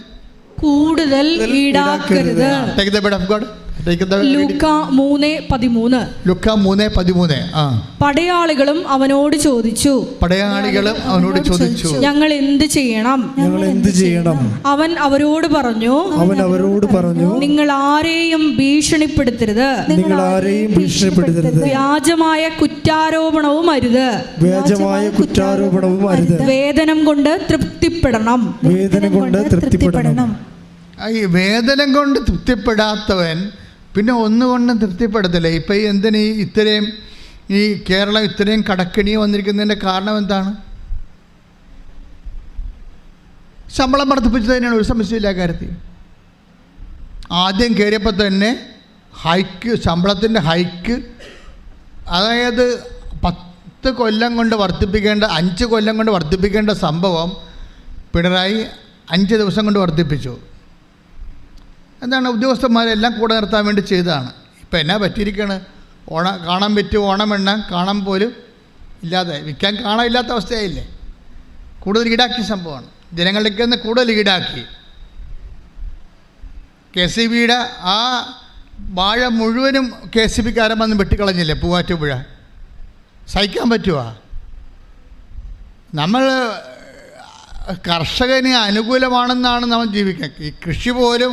കൂടുതൽ ഈടാക്കരുത്. Take the word of God. ലൂക്ക 3:13. പടയാളികളും അവനോട് ചോദിച്ചു, ഞങ്ങൾ എന്ത് ചെയ്യണം? അവൻ അവരോട് പറഞ്ഞു, നിങ്ങൾ ആരെയും ഭീഷണിപ്പെടുത്തരുത്. വ്യാജമായ കുറ്റാരോപണവും അരുത്. വേതനം കൊണ്ട് തൃപ്തിപ്പെടണം. ഈ വേതനം കൊണ്ട് തൃപ്തിപ്പെടാത്തവൻ പിന്നെ ഒന്നുകൊണ്ടും തൃപ്തിപ്പെടത്തില്ല. ഇപ്പം എന്തിന് ഇത്രയും ഈ കേരളം ഇത്രയും കടക്കെണിയും വന്നിരിക്കുന്നതിൻ്റെ കാരണം എന്താണ്? ശമ്പളം വർദ്ധിപ്പിച്ചത് തന്നെയാണ്, ഒരു സംശയമില്ല കാര്യത്തിൽ. ആദ്യം കയറിയപ്പോൾ തന്നെ ശമ്പളത്തിൻ്റെ ഹൈക്ക്, അതായത് 10 കൊല്ലം കൊണ്ട് വർദ്ധിപ്പിക്കേണ്ട 5 കൊല്ലം കൊണ്ട് വർദ്ധിപ്പിക്കേണ്ട സംഭവം പിണറായി 5 ദിവസം കൊണ്ട് വർദ്ധിപ്പിച്ചു. എന്താണ്? ഉദ്യോഗസ്ഥന്മാരെല്ലാം കൂടെ നിർത്താൻ വേണ്ടി ചെയ്തതാണ്. ഇപ്പം എന്നാ പറ്റിയിരിക്കുകയാണ്? കാണാൻ പറ്റും, ഓണമെണ്ണ കാണാൻ പോലും ഇല്ലാതെ, വിൽക്കാൻ കാണാനില്ലാത്ത അവസ്ഥയായില്ലേ? കൂടുതൽ ഈടാക്കിയ സംഭവമാണ്. ജനങ്ങളിലേക്ക് നിന്ന് കൂടുതൽ ഈടാക്കി. KCBയുടെ ആ വാഴ മുഴുവനും KCBക്കാരൻ വന്ന് വെട്ടിക്കളഞ്ഞില്ലേ പൂവാറ്റുപുഴ? സഹിക്കാൻ പറ്റുമോ? നമ്മൾ കർഷകന് അനുകൂലമാണെന്നാണ് നമ്മൾ ജീവിക്കുന്നത്. ഈ കൃഷി പോലും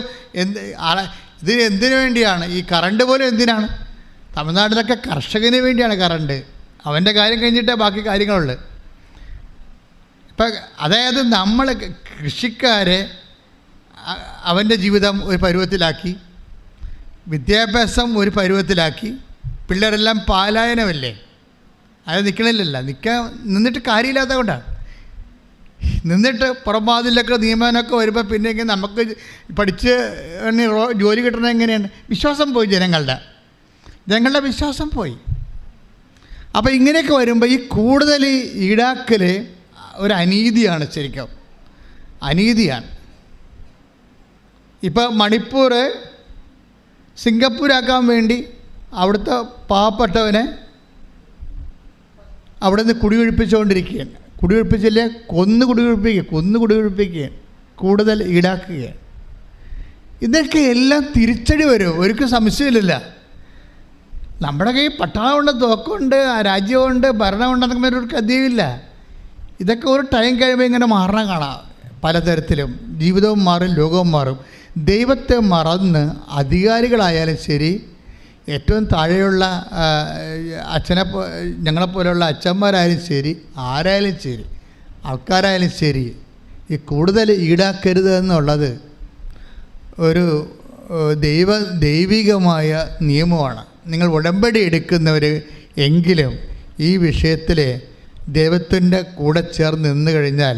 ഇതിന് എന്തിനു വേണ്ടിയാണ്? ഈ കറണ്ട് പോലും എന്തിനാണ്? തമിഴ്നാട്ടിലൊക്കെ കർഷകന് വേണ്ടിയാണ് കറണ്ട്. അവൻ്റെ കാര്യം കഴിഞ്ഞിട്ടേ ബാക്കി കാര്യങ്ങളുള്ളൂ. ഇപ്പം അതായത് നമ്മൾ കൃഷിക്കാരെ അവൻ്റെ ജീവിതം ഒരു പരുവത്തിലാക്കി, വിദ്യാഭ്യാസം ഒരു പരുവത്തിലാക്കി, പിള്ളേരെല്ലാം പാലായനമല്ലേ? അത് നിൽക്കണില്ലല്ലോ. നിന്നിട്ട് കാര്യമില്ലാത്ത കൊണ്ടാണ്. നിന്നിട്ട് പുറംവാതിലൊക്കെ നിയമനമൊക്കെ വരുമ്പോൾ പിന്നെങ്കിൽ നമുക്ക് പഠിച്ച് ജോലി കിട്ടണത് എങ്ങനെയാണ്? വിശ്വാസം പോയി. ജനങ്ങളുടെ വിശ്വാസം പോയി. അപ്പോൾ ഇങ്ങനെയൊക്കെ വരുമ്പോൾ ഈ കൂടുതൽ ഈടാക്കൽ ഒരു അനീതിയാണ്, ശരിക്കും അനീതിയാണ്. ഇപ്പോൾ മണിപ്പൂർ സിംഗപ്പൂരാക്കാൻ വേണ്ടി അവിടുത്തെ പാവപ്പെട്ടവനെ അവിടെ നിന്ന് കുടിയൊഴിപ്പിച്ചുകൊണ്ടിരിക്കുകയാണ്. കുടിയൊഴിപ്പിച്ചില്ലേ? കൊന്നു കുടിയൊഴിപ്പിക്കുക, കൂടുതൽ ഈടാക്കുകയാണ്. ഇതൊക്കെ എല്ലാം തിരിച്ചടി വരും, ഒരിക്കലും സംശയമില്ല. നമ്മുടെ കയ്യിൽ പട്ടാളമുണ്ട്, തോക്കുണ്ട്, രാജ്യമുണ്ട്, ഭരണമുണ്ടെന്നൊക്കെ ഒരു ഗതിയുമില്ല. ഇതൊക്കെ ഒരു ടൈം കഴിയുമ്പോൾ ഇങ്ങനെ മാറണം കാണാം. പലതരത്തിലും ജീവിതവും മാറും, ലോകവും മാറും. ദൈവത്തെ മറന്ന് അധികാരികളായാലും ശരി, ഏറ്റവും താഴെയുള്ള ഞങ്ങളെപ്പോലെയുള്ള അച്ഛന്മാരായാലും ശരി, ആരായാലും ശരി, ആൾക്കാരായാലും ശരി, ഈ കൂടുതൽ ഈടാക്കരുത് എന്നുള്ളത് ഒരു ദൈവികമായ നിയമമാണ്. നിങ്ങൾ ഉടമ്പടി എടുക്കുന്നവർ എങ്കിലും ഈ വിഷയത്തിൽ ദൈവത്തിൻ്റെ കൂടെ ചേർന്ന് നിന്ന് കഴിഞ്ഞാൽ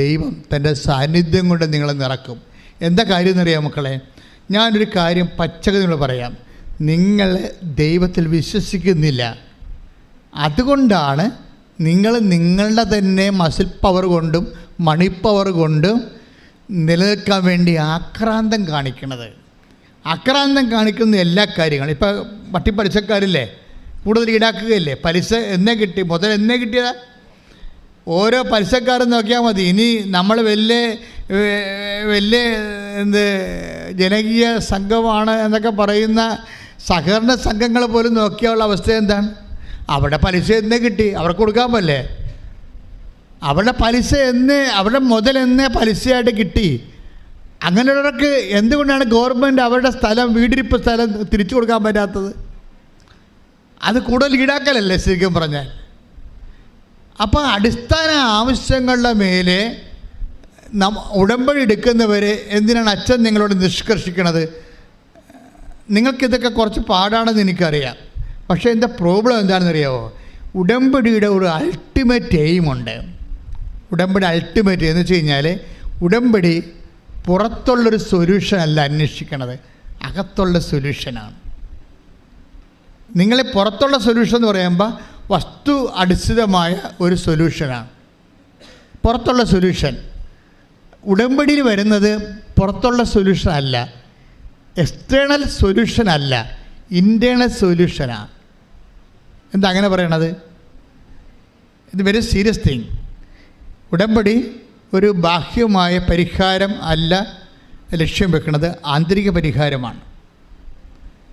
ദൈവം തൻ്റെ സാന്നിധ്യം കൊണ്ട് നിങ്ങളെ നിറക്കും. എന്താ കാര്യം എന്നറിയാം മക്കളെ? ഞാനൊരു കാര്യം പച്ചക്ക് നിങ്ങൾ പറയാം. നിങ്ങൾ ദൈവത്തിൽ വിശ്വസിക്കുന്നില്ല. അതുകൊണ്ടാണ് നിങ്ങൾ നിങ്ങളുടെ തന്നെ മസിൽ പവർ കൊണ്ടും മണി പവർ കൊണ്ടും നിലനിൽക്കാൻ വേണ്ടി ആക്രാന്തം കാണിക്കുന്നത്. അക്രാന്തം കാണിക്കുന്ന എല്ലാ കാര്യങ്ങളും. ഇപ്പോൾ പലിശക്കാരില്ലേ, കൂടുതൽ ഈടാക്കുകയല്ലേ, പലിശ എന്നേ കിട്ടി, മുതൽ എന്നേ കിട്ടിയതാ. ഓരോ പലിശക്കാരും നോക്കിയാൽ മതി. ഇനി നമ്മൾ വലിയ ജനകീയ സംഘമാണ് എന്നൊക്കെ പറയുന്ന സഹകരണ സംഘങ്ങൾ പോലും നോക്കിയുള്ള അവസ്ഥ എന്താണ്? അവിടെ പലിശ എന്നേ കിട്ടി, അവർക്ക് കൊടുക്കാൻ പറ്റില്ലേ? അവരുടെ പലിശ അവരുടെ മുതൽ എന്നേ പലിശയായിട്ട് കിട്ടി. അങ്ങനെയുള്ളവർക്ക് എന്തുകൊണ്ടാണ് ഗവൺമെൻറ് അവരുടെ സ്ഥലം, വീടിരിപ്പ് സ്ഥലം തിരിച്ചു കൊടുക്കാൻ പറ്റാത്തത്? അത് കൂടുതൽ ഈടാക്കലല്ലേ ശരിക്കും പറഞ്ഞാൽ. അപ്പോൾ അടിസ്ഥാന ആവശ്യങ്ങളുടെ മേലെ ഉടമ്പടി എടുക്കുന്നവർ എന്തിനാണ് അച്ഛൻ നിങ്ങളോട് നിഷ്കർഷിക്കണത്? നിങ്ങൾക്കിതൊക്കെ കുറച്ച് പാടാണെന്ന് എനിക്കറിയാം. പക്ഷേ എൻ്റെ പ്രോബ്ലം എന്താണെന്നറിയാമോ? ഉടമ്പടിയുടെ ഒരു അൾട്ടിമേറ്റ് എയിമുണ്ട്. ഉടമ്പടി അൾട്ടിമേറ്റ് എന്ന് വെച്ച് കഴിഞ്ഞാൽ, ഉടമ്പടി പുറത്തുള്ളൊരു സൊല്യൂഷൻ അല്ല അന്വേഷിക്കണത്, അകത്തുള്ള സൊല്യൂഷനാണ്. നിങ്ങളെ പുറത്തുള്ള സൊല്യൂഷൻ എന്ന് പറയുമ്പോൾ വസ്തു അടിസ്ഥാനമായ ഒരു സൊല്യൂഷനാണ് പുറത്തുള്ള സൊല്യൂഷൻ. ഉടമ്പടിയിൽ വരുന്നത് പുറത്തുള്ള സൊല്യൂഷൻ അല്ല, എക്സ്റ്റേണൽ സൊല്യൂഷൻ അല്ല, ഇൻറ്റേണൽ സൊല്യൂഷനാണ്. എന്താ അങ്ങനെ പറയണത്? ഇത് വെരി സീരിയസ് തിങ്. ഉടമ്പടി ഒരു ബാഹ്യമായ പരിഹാരം അല്ല ലക്ഷ്യം വെക്കുന്നത്, ആന്തരിക പരിഹാരമാണ്.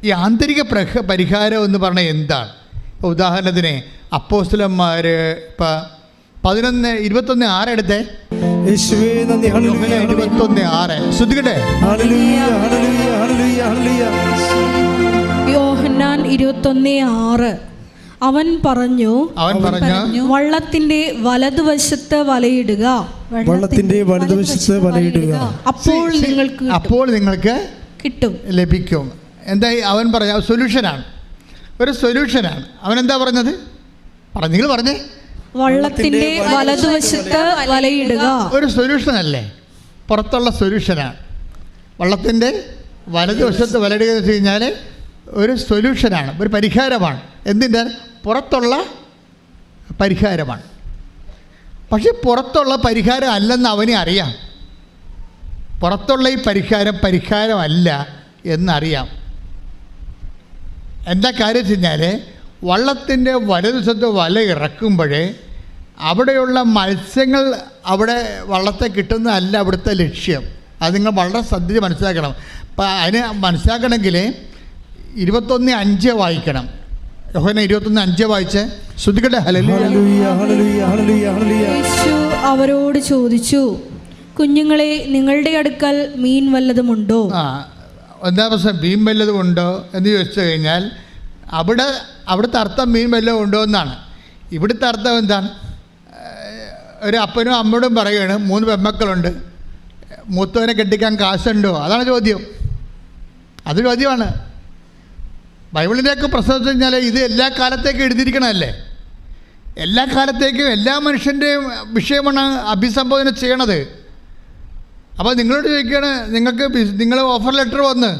ഈ ആന്തരിക പരിഹാരം എന്ന് പറഞ്ഞാൽ എന്താണ്? ഇപ്പോൾ ഉദാഹരണത്തിന് അപ്പോസ്തലന്മാർ ഇപ്പം 11:21 എടുത്തേ. 21:6 ശ്രദ്ധിക്കട്ടെ. യോഹന്നാൻ 21:6 അവൻ പറഞ്ഞു വള്ളത്തിന്റെ വലതുവശത്ത് വലയിടുക, അപ്പോൾ നിങ്ങൾക്ക് കിട്ടും, ലഭിക്കും. എന്താ അവൻ പറഞ്ഞ സൊല്യൂഷനാണ്, ഒരു സൊല്യൂഷനാണ്. അവൻ എന്താ പറഞ്ഞത്? നിങ്ങൾ പറഞ്ഞേ, വള്ളത്തിന്റെ വലതുവശത്ത് വലയിടുക. ഒരു സൊല്യൂഷനല്ലേ, പുറത്തുള്ള സൊല്യൂഷനാണ്. വള്ളത്തിൻ്റെ വലതുവശത്ത് വലയിടുക എന്ന് വെച്ച് കഴിഞ്ഞാൽ ഒരു സൊല്യൂഷനാണ്, ഒരു പരിഹാരമാണ്. എന്തിൻ്റെ? പുറത്തുള്ള പരിഹാരമാണ്. പക്ഷെ പുറത്തുള്ള പരിഹാരം അല്ലെന്ന് അവനെ അറിയാം. പുറത്തുള്ള ഈ പരിഹാരമല്ല എന്നറിയാം. എന്താ കാര്യം വെച്ച് കഴിഞ്ഞാൽ, വള്ളത്തിൻ്റെ വലതുവശത്ത് വല ഇറക്കുമ്പോഴേ അവിടെയുള്ള മത്സ്യങ്ങൾ അവിടെ വള്ളത്തെ കിട്ടുന്നതല്ല അവിടുത്തെ ലക്ഷ്യം. അത് നിങ്ങൾ വളരെ ശ്രദ്ധിച്ച് മനസ്സിലാക്കണം. അപ്പം അതിന് മനസ്സിലാക്കണമെങ്കിൽ 21:5 വായിക്കണം. യോഹന്നാൻ 21:5 വായിച്ച് ശ്രദ്ധിക്കട്ടെ. യേശു അവരോട് ചോദിച്ചു, കുഞ്ഞുങ്ങളെ, നിങ്ങളുടെ അടുക്കൽ മീൻ വല്ലതുമുണ്ടോ? എന്താ പ്രശ്നം? മീൻ വല്ലതും ഉണ്ടോ എന്ന് ചോദിച്ചു കഴിഞ്ഞാൽ അവിടുത്തെ അർത്ഥം മീൻ വല്ലതും ഉണ്ടോ എന്നാണ്. ഇവിടുത്തെ അർത്ഥം എന്താണ്? ഒരു അപ്പനും അമ്മയോടും പറയുകയാണ്, 3 പെൺമക്കളുണ്ട്, മൂത്തവനെ കെട്ടിക്കാൻ കാശുണ്ടോ? അതാണ് ചോദ്യം. അത് ചോദ്യമാണ്. ബൈബിളിൻ്റെയൊക്കെ പ്രശ്നം വെച്ച് കഴിഞ്ഞാൽ ഇത് എല്ലാ കാലത്തേക്കും എഴുതിയിരിക്കണമല്ലേ, എല്ലാ കാലത്തേക്കും എല്ലാ മനുഷ്യൻ്റെയും വിഷയമാണ് അഭിസംബോധന ചെയ്യണത്. അപ്പോൾ നിങ്ങളോട് ചോദിക്കുകയാണ്, നിങ്ങൾ ഓഫർ ലെറ്റർ വന്ന്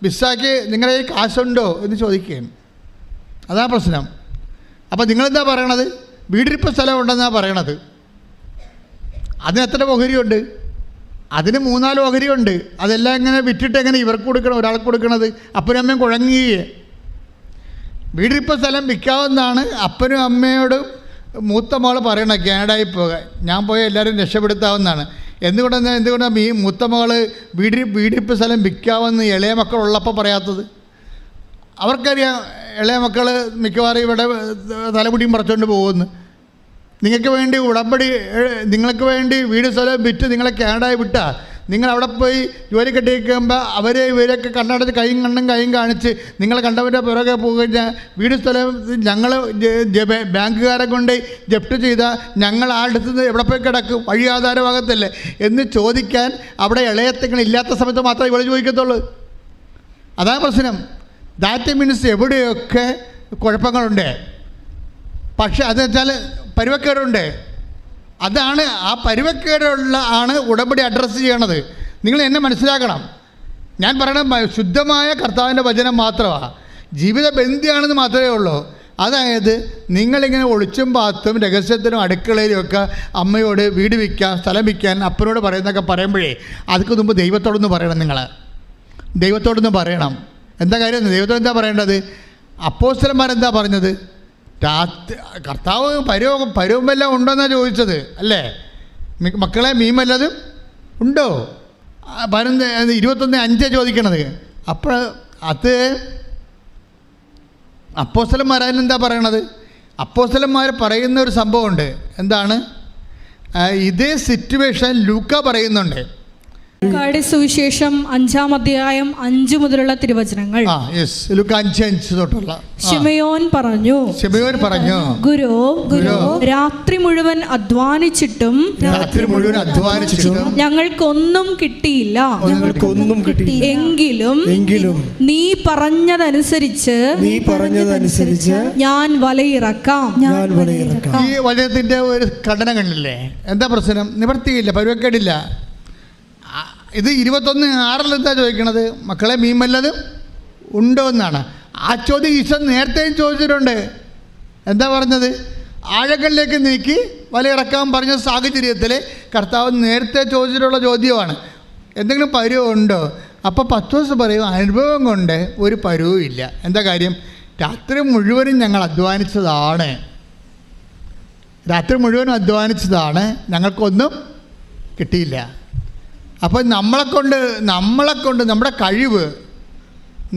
വിസാക്ക് നിങ്ങളുടെ കയ്യിൽ കാശുണ്ടോ എന്ന് ചോദിക്കുകയാണ്. അതാ പ്രശ്നം. അപ്പോൾ നിങ്ങളെന്താ പറയണത്? വീടിരിപ്പ് സ്ഥലം ഉണ്ടെന്നാണ് പറയണത്. അതിന് എത്ര ഓഹരിയുണ്ട്? അതിന് 3-4 ഓഹരിയുണ്ട്. അതെല്ലാം ഇങ്ങനെ വിറ്റിട്ട് എങ്ങനെ ഇവർക്ക് കൊടുക്കണം, ഒരാൾക്ക് കൊടുക്കണത്? അപ്പനും അമ്മയും കുഴങ്ങിയേ. വീടിരിപ്പ് സ്ഥലം വിൽക്കാവുന്നതാണ്. അപ്പനും അമ്മയോടും മൂത്ത മോൾ പറയണം കാനഡയിൽ പോകാൻ, ഞാൻ പോയി എല്ലാവരും രക്ഷപ്പെടുത്താവുന്നതാണ്. എന്തുകൊണ്ടാണ് ഈ മൂത്ത മകൾ വീടിരിപ്പ് സ്ഥലം വിൽക്കാമെന്ന് ഇളയ മക്കളുള്ളപ്പോൾ പറയാത്തത്? അവർക്കറിയാം ഇളയ മക്കൾ മിക്കവാറും ഇവിടെ തലമുടിയും പറിച്ചുകൊണ്ട് പോകുമെന്ന്. നിങ്ങൾക്ക് വേണ്ടി ഉടമ്പടി, നിങ്ങൾക്ക് വേണ്ടി വീട് സ്ഥലം വിറ്റ് നിങ്ങളെ കാനഡയിൽ വിട്ടാൽ നിങ്ങൾ അവിടെ പോയി ജോലി കെട്ടിയിരിക്കുമ്പോൾ ഇവരൊക്കെ കണ്ണടച്ച് കൈയും കാണിച്ച് നിങ്ങൾ കണ്ടവരുടെ പുറകെ പോകുക. വീട് സ്ഥലം ഞങ്ങൾ ബാങ്കുകാരെ കൊണ്ട് ജപ്റ്റ് ചെയ്താൽ ഞങ്ങൾ ആ അടുത്ത് എവിടെ പോയി കിടക്കും, വഴി ആധാരമാകത്തല്ലേ എന്ന് ചോദിക്കാൻ അവിടെ ഇളയത്തങ്ങൾ ഇല്ലാത്ത സമയത്ത് മാത്രമേ ഇവിടെ ചോദിക്കത്തുള്ളൂ. അതാണ് പ്രശ്നം. ദാറ്റ് മീൻസ് എവിടെയൊക്കെ കുഴപ്പങ്ങളുണ്ട്, പക്ഷെ അത് വെച്ചാൽ പരുവക്കേടുണ്ട്. അതാണ് ആ പരുവക്കേടുള്ള ഉടമ്പടി അഡ്രസ്സ് ചെയ്യണത്. നിങ്ങൾ എന്നെ മനസ്സിലാക്കണം. ഞാൻ പറയണ ശുദ്ധമായ കർത്താവിൻ്റെ വചനം മാത്രമാണ്, ജീവിത ബന്ധിയാണെന്ന് മാത്രമേ ഉള്ളൂ. അതായത് നിങ്ങളിങ്ങനെ ഒളിച്ചും പാത്തും രഹസ്യത്തിനും അടുക്കളയിലുമൊക്കെ അമ്മയോട് വീട് വിൽക്കാൻ, സ്ഥലം വിൽക്കാൻ, അപ്പനോട് പറയുന്നതൊക്കെ പറയുമ്പോഴേ അതൊക്കെ മുമ്പ് ദൈവത്തോടൊന്ന് പറയണം. നിങ്ങൾ ദൈവത്തോടൊന്ന് പറയണം. എന്താ കാര്യം? ദൈവത്തോട് എന്താ പറയേണ്ടത്? അപ്പോസ്തലന്മാരെന്താ പറഞ്ഞത്? കർത്താവ് പരവും വല്ലതും ഉണ്ടോയെന്നാണ് ചോദിച്ചത് അല്ലേ? മക്കളെ മീൻ വല്ലതും ഉണ്ടോ? 21:5 ചോദിക്കണത്. അപ്പോൾ അത് അപ്പോസ്തലന്മാരെന്താ പറയണത്? അപ്പോസ്തലന്മാർ പറയുന്ന ഒരു സംഭവമുണ്ട്. എന്താണ്? ഇതേ സിറ്റുവേഷൻ ലൂക്ക പറയുന്നുണ്ട്. ലൂക്കായുടെ സുവിശേഷം 5-ാം അധ്യായം 5 മുതലുള്ള തിരുവചനങ്ങൾ. ലൂക്ക 5:5 തൊട്ടുള്ള. ശിമയോൻ പറഞ്ഞു, ഗുരു രാത്രി മുഴുവൻ അധ്വാനിച്ചിട്ടും ഞങ്ങൾക്കൊന്നും കിട്ടിയില്ല. എങ്കിലും നീ പറഞ്ഞതനുസരിച്ച് ഞാൻ വലയിറക്കാം. ഈ വചനത്തിന്റെ ഒരു ഘടന കണ്ടില്ലേ? എന്താ പ്രശ്നം? നിവർത്തിയില്ല, പരുവക്കേടില്ല. ഇത് 21:6 എന്താ ചോദിക്കണത്? മക്കളെ മീൻ വല്ലതും ഉണ്ടോ എന്നാണ്. ആ ചോദ്യം ഈശോ നേരത്തെയും ചോദിച്ചിട്ടുണ്ട്. എന്താ പറഞ്ഞത്? ആഴങ്ങളിലേക്ക് നീക്കി വലയിറക്കാൻ പറഞ്ഞ സാഹചര്യത്തിൽ കർത്താവ് നേരത്തെ ചോദിച്ചിട്ടുള്ള ചോദ്യമാണ്. എന്തെങ്കിലും പരുവുണ്ടോ? അപ്പോൾ പത്രോസ് പറയും, അനുഭവം കൊണ്ട് ഒരു പരുവും ഇല്ല. എന്താ കാര്യം? രാത്രി മുഴുവനും ഞങ്ങൾ അധ്വാനിച്ചതാണ്. ഞങ്ങൾക്കൊന്നും കിട്ടിയില്ല. അപ്പോൾ നമ്മളെക്കൊണ്ട്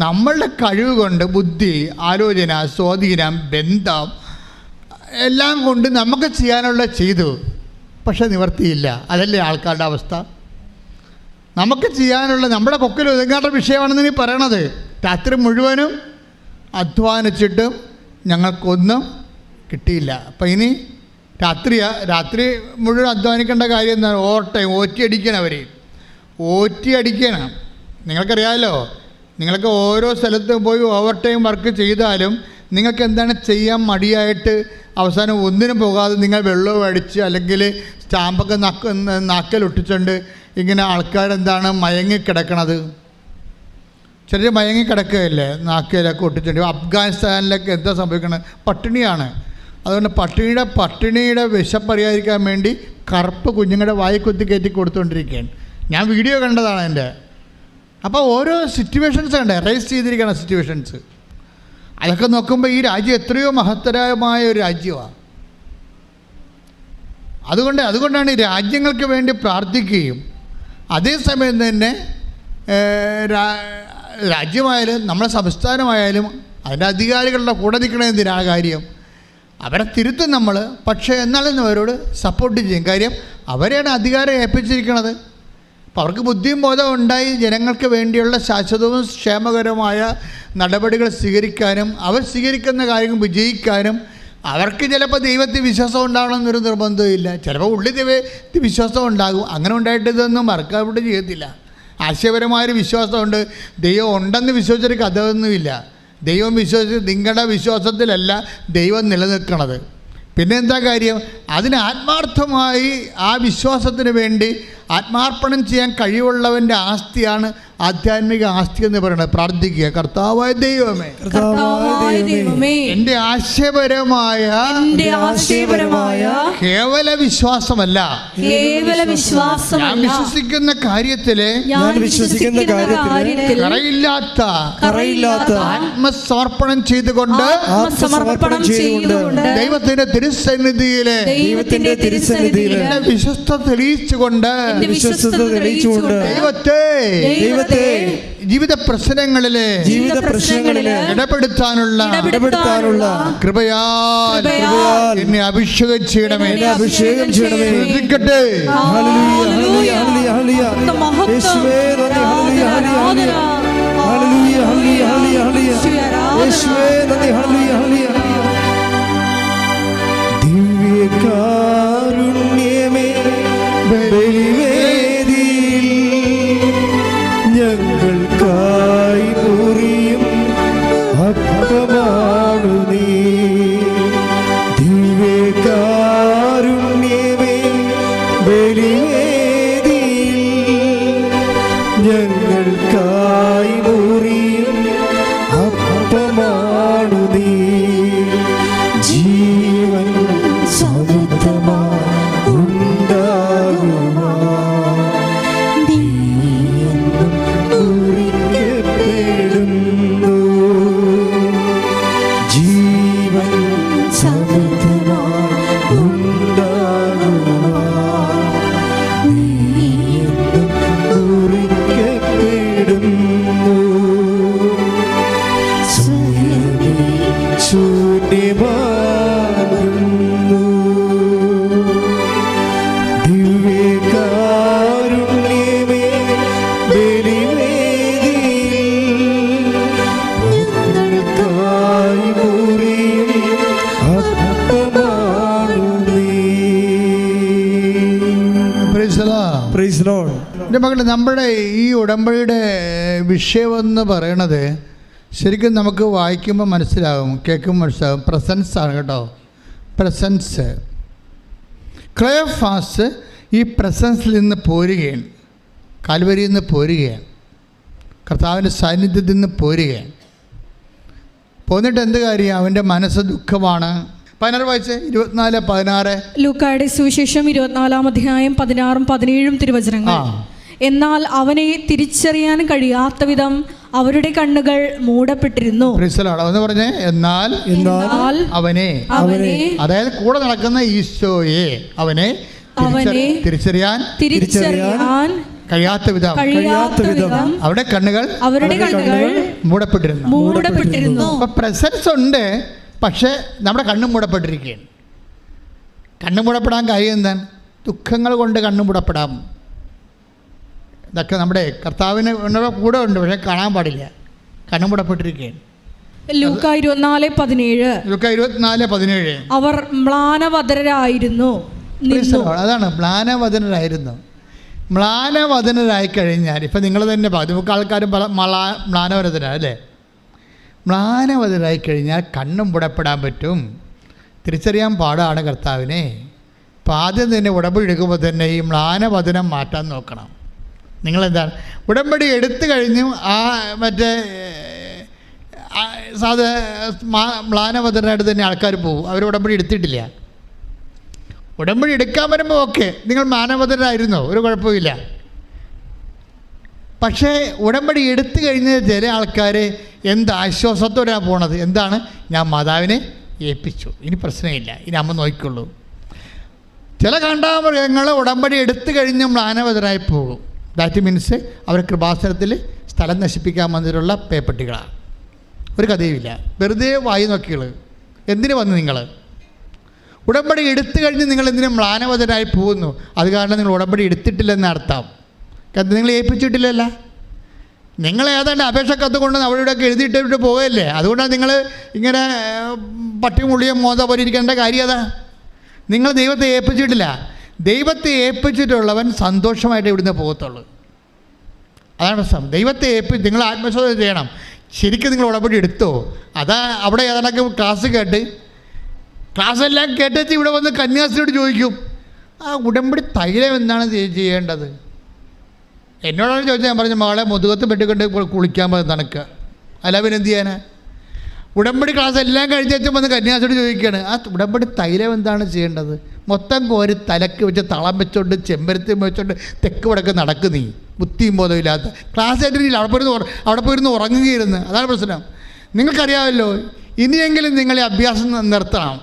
നമ്മളുടെ കഴിവ് കൊണ്ട് ബുദ്ധി, ആലോചന, സ്വാധീനം, ബന്ധം എല്ലാം കൊണ്ട് നമുക്ക് ചെയ്യാനുള്ള ചെയ്തു. പക്ഷെ നിവർത്തിയില്ല. അതല്ലേ ആൾക്കാരുടെ അവസ്ഥ? നമുക്ക് ചെയ്യാനുള്ള നമ്മുടെ കൊക്കിൽ ഒതുങ്ങാത്ത വിഷയമാണെന്ന് നീ പറയണത്. രാത്രി മുഴുവനും അധ്വാനിച്ചിട്ടും ഞങ്ങൾക്കൊന്നും കിട്ടിയില്ല. അപ്പം ഇനി രാത്രി മുഴുവൻ അധ്വാനിക്കേണ്ട കാര്യം എന്താണ്? ഓറ്റി അടിക്കണം. നിങ്ങൾക്കറിയാമല്ലോ, നിങ്ങൾക്ക് ഓരോ സ്ഥലത്ത് പോയി ഓവർ ടൈം വർക്ക് ചെയ്താലും നിങ്ങൾക്ക് എന്താണ് ചെയ്യാൻ മടിയായിട്ട് അവസാനം ഒന്നിനും പോകാതെ നിങ്ങൾ വെള്ളവും അടിച്ച് അല്ലെങ്കിൽ സ്റ്റാമ്പൊക്കെ നാക്കലൊട്ടിച്ചുകൊണ്ട് ഇങ്ങനെ ആൾക്കാരെന്താണ് മയങ്ങിക്കിടക്കണത്. ചിലർ മയങ്ങിക്കിടക്കുകയല്ലേ നാക്കയിലൊക്കെ ഒട്ടിച്ചുകൊണ്ട്. അഫ്ഗാനിസ്ഥാനിലൊക്കെ എന്താ സംഭവിക്കുന്നത്? പട്ടിണിയാണ്. അതുകൊണ്ട് പട്ടിണിയുടെ വിശപ്പറിയാതിരിക്കാൻ വേണ്ടി കറുപ്പ് കുഞ്ഞുങ്ങളുടെ വായി കുത്തി കയറ്റി കൊടുത്തുകൊണ്ടിരിക്കുകയാണ്. ഞാൻ വീഡിയോ കണ്ടതാണ് എൻ്റെ. അപ്പോൾ ഓരോ സിറ്റുവേഷൻസ് ഉണ്ട്, റൈസ് ചെയ്തിരിക്കുന്ന സിറ്റുവേഷൻസ്. അതൊക്കെ നോക്കുമ്പോൾ ഈ രാജ്യം എത്രയോ മഹത്തരമായ ഒരു രാജ്യമാണ്. അതുകൊണ്ടാണ് ഈ രാജ്യങ്ങൾക്ക് വേണ്ടി പ്രാർത്ഥിക്കുകയും അതേസമയം തന്നെ രാജ്യമായാലും നമ്മളെ സംസ്ഥാനമായാലും അതിൻ്റെ അധികാരികളുടെ കൂടെ നിൽക്കണമെന്തിനാണ് കാര്യം? അവരെ തിരുത്തും നമ്മൾ, പക്ഷേ എന്നാലും അവരോട് സപ്പോർട്ട് ചെയ്യും. കാര്യം അവരെയാണ് അധികാരം ഏൽപ്പിച്ചിരിക്കുന്നത്. അപ്പോൾ അവർക്ക് ബുദ്ധിയും ബോധവും ഉണ്ടായി ജനങ്ങൾക്ക് വേണ്ടിയുള്ള ശാശ്വതവും ക്ഷേമകരമായ നടപടികൾ സ്വീകരിക്കാനും അവർ സ്വീകരിക്കുന്ന കാര്യങ്ങൾ വിജയിക്കാനും അവർക്ക് ചിലപ്പോൾ ദൈവത്തിൽ വിശ്വാസം ഉണ്ടാകണമെന്നൊരു നിർബന്ധമില്ല. ചിലപ്പോൾ ഉള്ളിൽ ദൈവത്തിൽ വിശ്വാസം ഉണ്ടാകും. അങ്ങനെ ഉണ്ടായിട്ട് ഇതൊന്നും വർക്കൗട്ട് ചെയ്യത്തില്ല. ആശയപരമായൊരു വിശ്വാസമുണ്ട്. ദൈവം ഉണ്ടെന്ന് വിശ്വസിച്ചൊരു കഥയൊന്നുമില്ല. ദൈവം നിങ്ങളുടെ വിശ്വാസത്തിലല്ല ദൈവം നിലനിൽക്കണത്. പിന്നെ എന്താ കാര്യം? അതിന് ആത്മാർത്ഥമായി ആ വിശ്വാസത്തിന് വേണ്ടി ആത്മാർപ്പണം ചെയ്യാൻ കഴിവുള്ളവൻ്റെ ആസ്തിയാണ് ആധ്യാത്മിക ആസ്തി എന്ന് പറയുന്നത്. പ്രാർത്ഥിക്കുക, കർത്താവായ ദൈവമേ, എൻ്റെ ആശയപരമായ കേവല വിശ്വാസമല്ല, ഞാൻ വിശ്വസിക്കുന്ന കാര്യത്തില് കറയില്ലാത്ത ആത്മസമർപ്പണം ചെയ്തുകൊണ്ട് ദൈവത്തിന്റെ തിരുസന്നിധിയിലെ വിശ്വസ്ത തെളിയിച്ചുകൊണ്ട് ദൈവത്തെ ജീവിത പ്രശ്നങ്ങളിലെ ഇടപെടുത്താനുള്ള കൃപയാൽ എന്നെ അഭിഷേകം ചെയ്യണമേ. ശ്രദ്ധിക്കട്ടെ. ദിവ്യകാരുണ്യമേ ബലിവേദിയിൽ ഞങ്ങൾക്കായി മുറിയും അപ്പമാണു നീ. ദിവ്യകാരുണ്യമേ ബലിവേദിയിൽ ഞങ്ങൾക്കായി മുറിയും അപ്പമാണു നീ. Praise Lord. എൻ്റെ മക്കളെ, നമ്മുടെ ഈ ഉടമ്പടിയുടെ വിഷയമെന്ന് പറയണത് ശരിക്കും നമുക്ക് വായിക്കുമ്പോൾ മനസ്സിലാകും, കേൾക്കുമ്പോൾ മനസ്സിലാകും. പ്രസൻസ് ആണ് കേട്ടോ. പ്രസൻസ്. ക്ലയോഫാസ് ഈ പ്രസൻസിൽ നിന്ന് പോരുകയാണ്, കാൽവരിയിൽ നിന്ന് പോരുകയാണ്, കർത്താവിൻ്റെ സാന്നിധ്യത്തിൽ നിന്ന് പോരുകയാണ്. പോന്നിട്ട് എന്ത് കാര്യം? അവൻ്റെ മനസ്സ് ദുഃഖമാണ്. 16 വായിച്ച് 24-16. ലൂക്കായുടെ സുവിശേഷം 24-ാം അധ്യായം 16-17 തിരുവചനങ്ങൾ. എന്നാൽ അവനെ തിരിച്ചറിയാൻ കഴിയാത്ത വിധം അവരുടെ കണ്ണുകൾ മൂടപ്പെട്ടിരുന്നു. എന്ന് പറഞ്ഞേ, എന്നാൽ അവനെ, അതായത് കൂടെ നടക്കുന്ന ഈശോയെ അവനെ തിരിച്ചറിയാൻ കഴിയാത്ത വിധം അവരുടെ കണ്ണുകൾ മൂടപ്പെട്ടിരുന്നു. അപ്പൊ പ്രസൻസ് ഉണ്ട്, പക്ഷെ നമ്മുടെ കണ്ണും മൂടപ്പെട്ടിരിക്കുകയാണ്. കണ്ണു മൂടപ്പെടാൻ കാര്യം എന്താണ്? ദുഃഖങ്ങൾ കൊണ്ട് കണ്ണു മൂടപ്പെടാം. ഇതൊക്കെ നമ്മുടെ കർത്താവിന് കൂടെ ഉണ്ട്, പക്ഷെ കാണാൻ പാടില്ല. കണ്ണു മൂടപ്പെട്ടിരിക്കുകയാണ്. ലൂക്ക 24:17. അവർ മ്ലാനവദനരായിരുന്നു. അതാണ്, മ്ലാനവദനരായിരുന്നു. മ്ലാനവദനരായി കഴിഞ്ഞാൽ ഇപ്പം നിങ്ങൾ തന്നെ നമുക്ക് ആൾക്കാരും മ്ലാനവദന അല്ലേ? മ്ലാനവദനരായി കഴിഞ്ഞാൽ കണ്ണും മുടപ്പെടാൻ പറ്റും. തിരിച്ചറിയാൻ പാടാണ് കർത്താവിനെ. അപ്പം ആദ്യം തന്നെ ഉടമ്പടി എടുക്കുമ്പോൾ തന്നെ ഈ മ്ലാനവദനം മാറ്റാൻ നോക്കണം. നിങ്ങളെന്താണ് ഉടമ്പടി എടുത്തു കഴിഞ്ഞും ആ മറ്റേ മ്ലാനവദനായിട്ട് തന്നെ ആൾക്കാർ പോകും. അവർ ഉടമ്പടി എടുത്തിട്ടില്ല. ഉടമ്പടി എടുക്കാൻ വരുമ്പോൾ ഓക്കെ, നിങ്ങൾ മാനവദനായിരുന്നോ, ഒരു കുഴപ്പമില്ല. പക്ഷേ ഉടമ്പടി എടുത്തു കഴിഞ്ഞ ചില ആൾക്കാർ എന്ത് ആശ്വാസത്തോടെയാണ് പോണത്? എന്താണ്? ഞാൻ മാതാവിനെ ഏൽപ്പിച്ചു, ഇനി പ്രശ്നമില്ല, ഇനി അമ്മ നോക്കിക്കൊള്ളൂ. ചില കാണ്ടാമൃഗങ്ങൾ ഉടമ്പടി എടുത്തു കഴിഞ്ഞ് മ്ലാനവദനായി പോകും. ദാറ്റ് മീൻസ് അവർ കൃപാസനത്തിൽ സ്ഥലം നശിപ്പിക്കാൻ വന്നിട്ടുള്ള പേപ്പട്ടികളാണ്. ഒരു കഥയുമില്ല, വെറുതെ വായി നോക്കികൾ. എന്തിനു വന്നു നിങ്ങൾ? ഉടമ്പടി എടുത്തു കഴിഞ്ഞ് നിങ്ങൾ എന്തിനും മ്ലാനവദനായി പോകുന്നു? അത് കാരണം നിങ്ങൾ ഉടമ്പടി എടുത്തിട്ടില്ലെന്ന് അർത്ഥം. നിങ്ങൾ ഏൽപ്പിച്ചിട്ടില്ലല്ല. നിങ്ങൾ ഏതാണ്ട് അപേക്ഷ കത്ത് കൊണ്ട് അവിടെയൊക്കെ എഴുതിയിട്ടിട്ട് പോകല്ലേ. അതുകൊണ്ടാണ് നിങ്ങൾ ഇങ്ങനെ പട്ടിമുള്ളിയും മോത പോലെ ഇരിക്കേണ്ട കാര്യം. അതാ, നിങ്ങൾ ദൈവത്തെ ഏൽപ്പിച്ചിട്ടില്ല. ദൈവത്തെ ഏൽപ്പിച്ചിട്ടുള്ളവൻ സന്തോഷമായിട്ട് ഇവിടുന്ന് പോകത്തുള്ളൂ. അതാണ് പ്രശ്നം. ദൈവത്തെ നിങ്ങൾ ആത്മശോധന ചെയ്യണം. ശരിക്കും നിങ്ങൾ ഉടമ്പടി എടുത്തോ? അതാ അവിടെ ഏതാണ്ടൊക്കെ ക്ലാസ്സെല്ലാം കേട്ടിട്ട് ഇവിടെ വന്ന് കന്യാസ്ത്രീയോട് ചോദിക്കും, ആ ഉടമ്പടി തൈലം എന്താണ് ചെയ്യേണ്ടത്? എന്നോടാണ് ചോദിച്ചാൽ ഞാൻ പറഞ്ഞു, മകളെ മുതുകത്ത് പെട്ടിക്കൊണ്ട് കുളിക്കാൻ പോയി തണുക്കുക, അല്ല പിന്നെ എന്ത് ചെയ്യാനാ? ഉടമ്പടി ക്ലാസ് എല്ലാം കഴിഞ്ഞേച്ചും വന്ന് കന്യാസ്ത്രീയോട് ചോദിക്കുകയാണ്, ആ ഉടമ്പടി തൈലം എന്താണ് ചെയ്യേണ്ടത്? മൊത്തം കോരി തലക്ക് വെച്ച് തളം വെച്ചോണ്ട് ചെമ്പരത്തി വെച്ചോണ്ട് തെക്ക് വടക്ക് നടക്കും. നീ ബുദ്ധിയും ബോധമില്ലാത്ത ക്ലാസ് ആയിട്ട് അവിടെ പോയിരുന്ന് ഉറങ്ങുകയായിരുന്നു. അതാണ് പ്രശ്നം. നിങ്ങൾക്കറിയാമല്ലോ, ഇനിയെങ്കിലും നിങ്ങൾ ഈ അഭ്യാസം നിർത്തണം.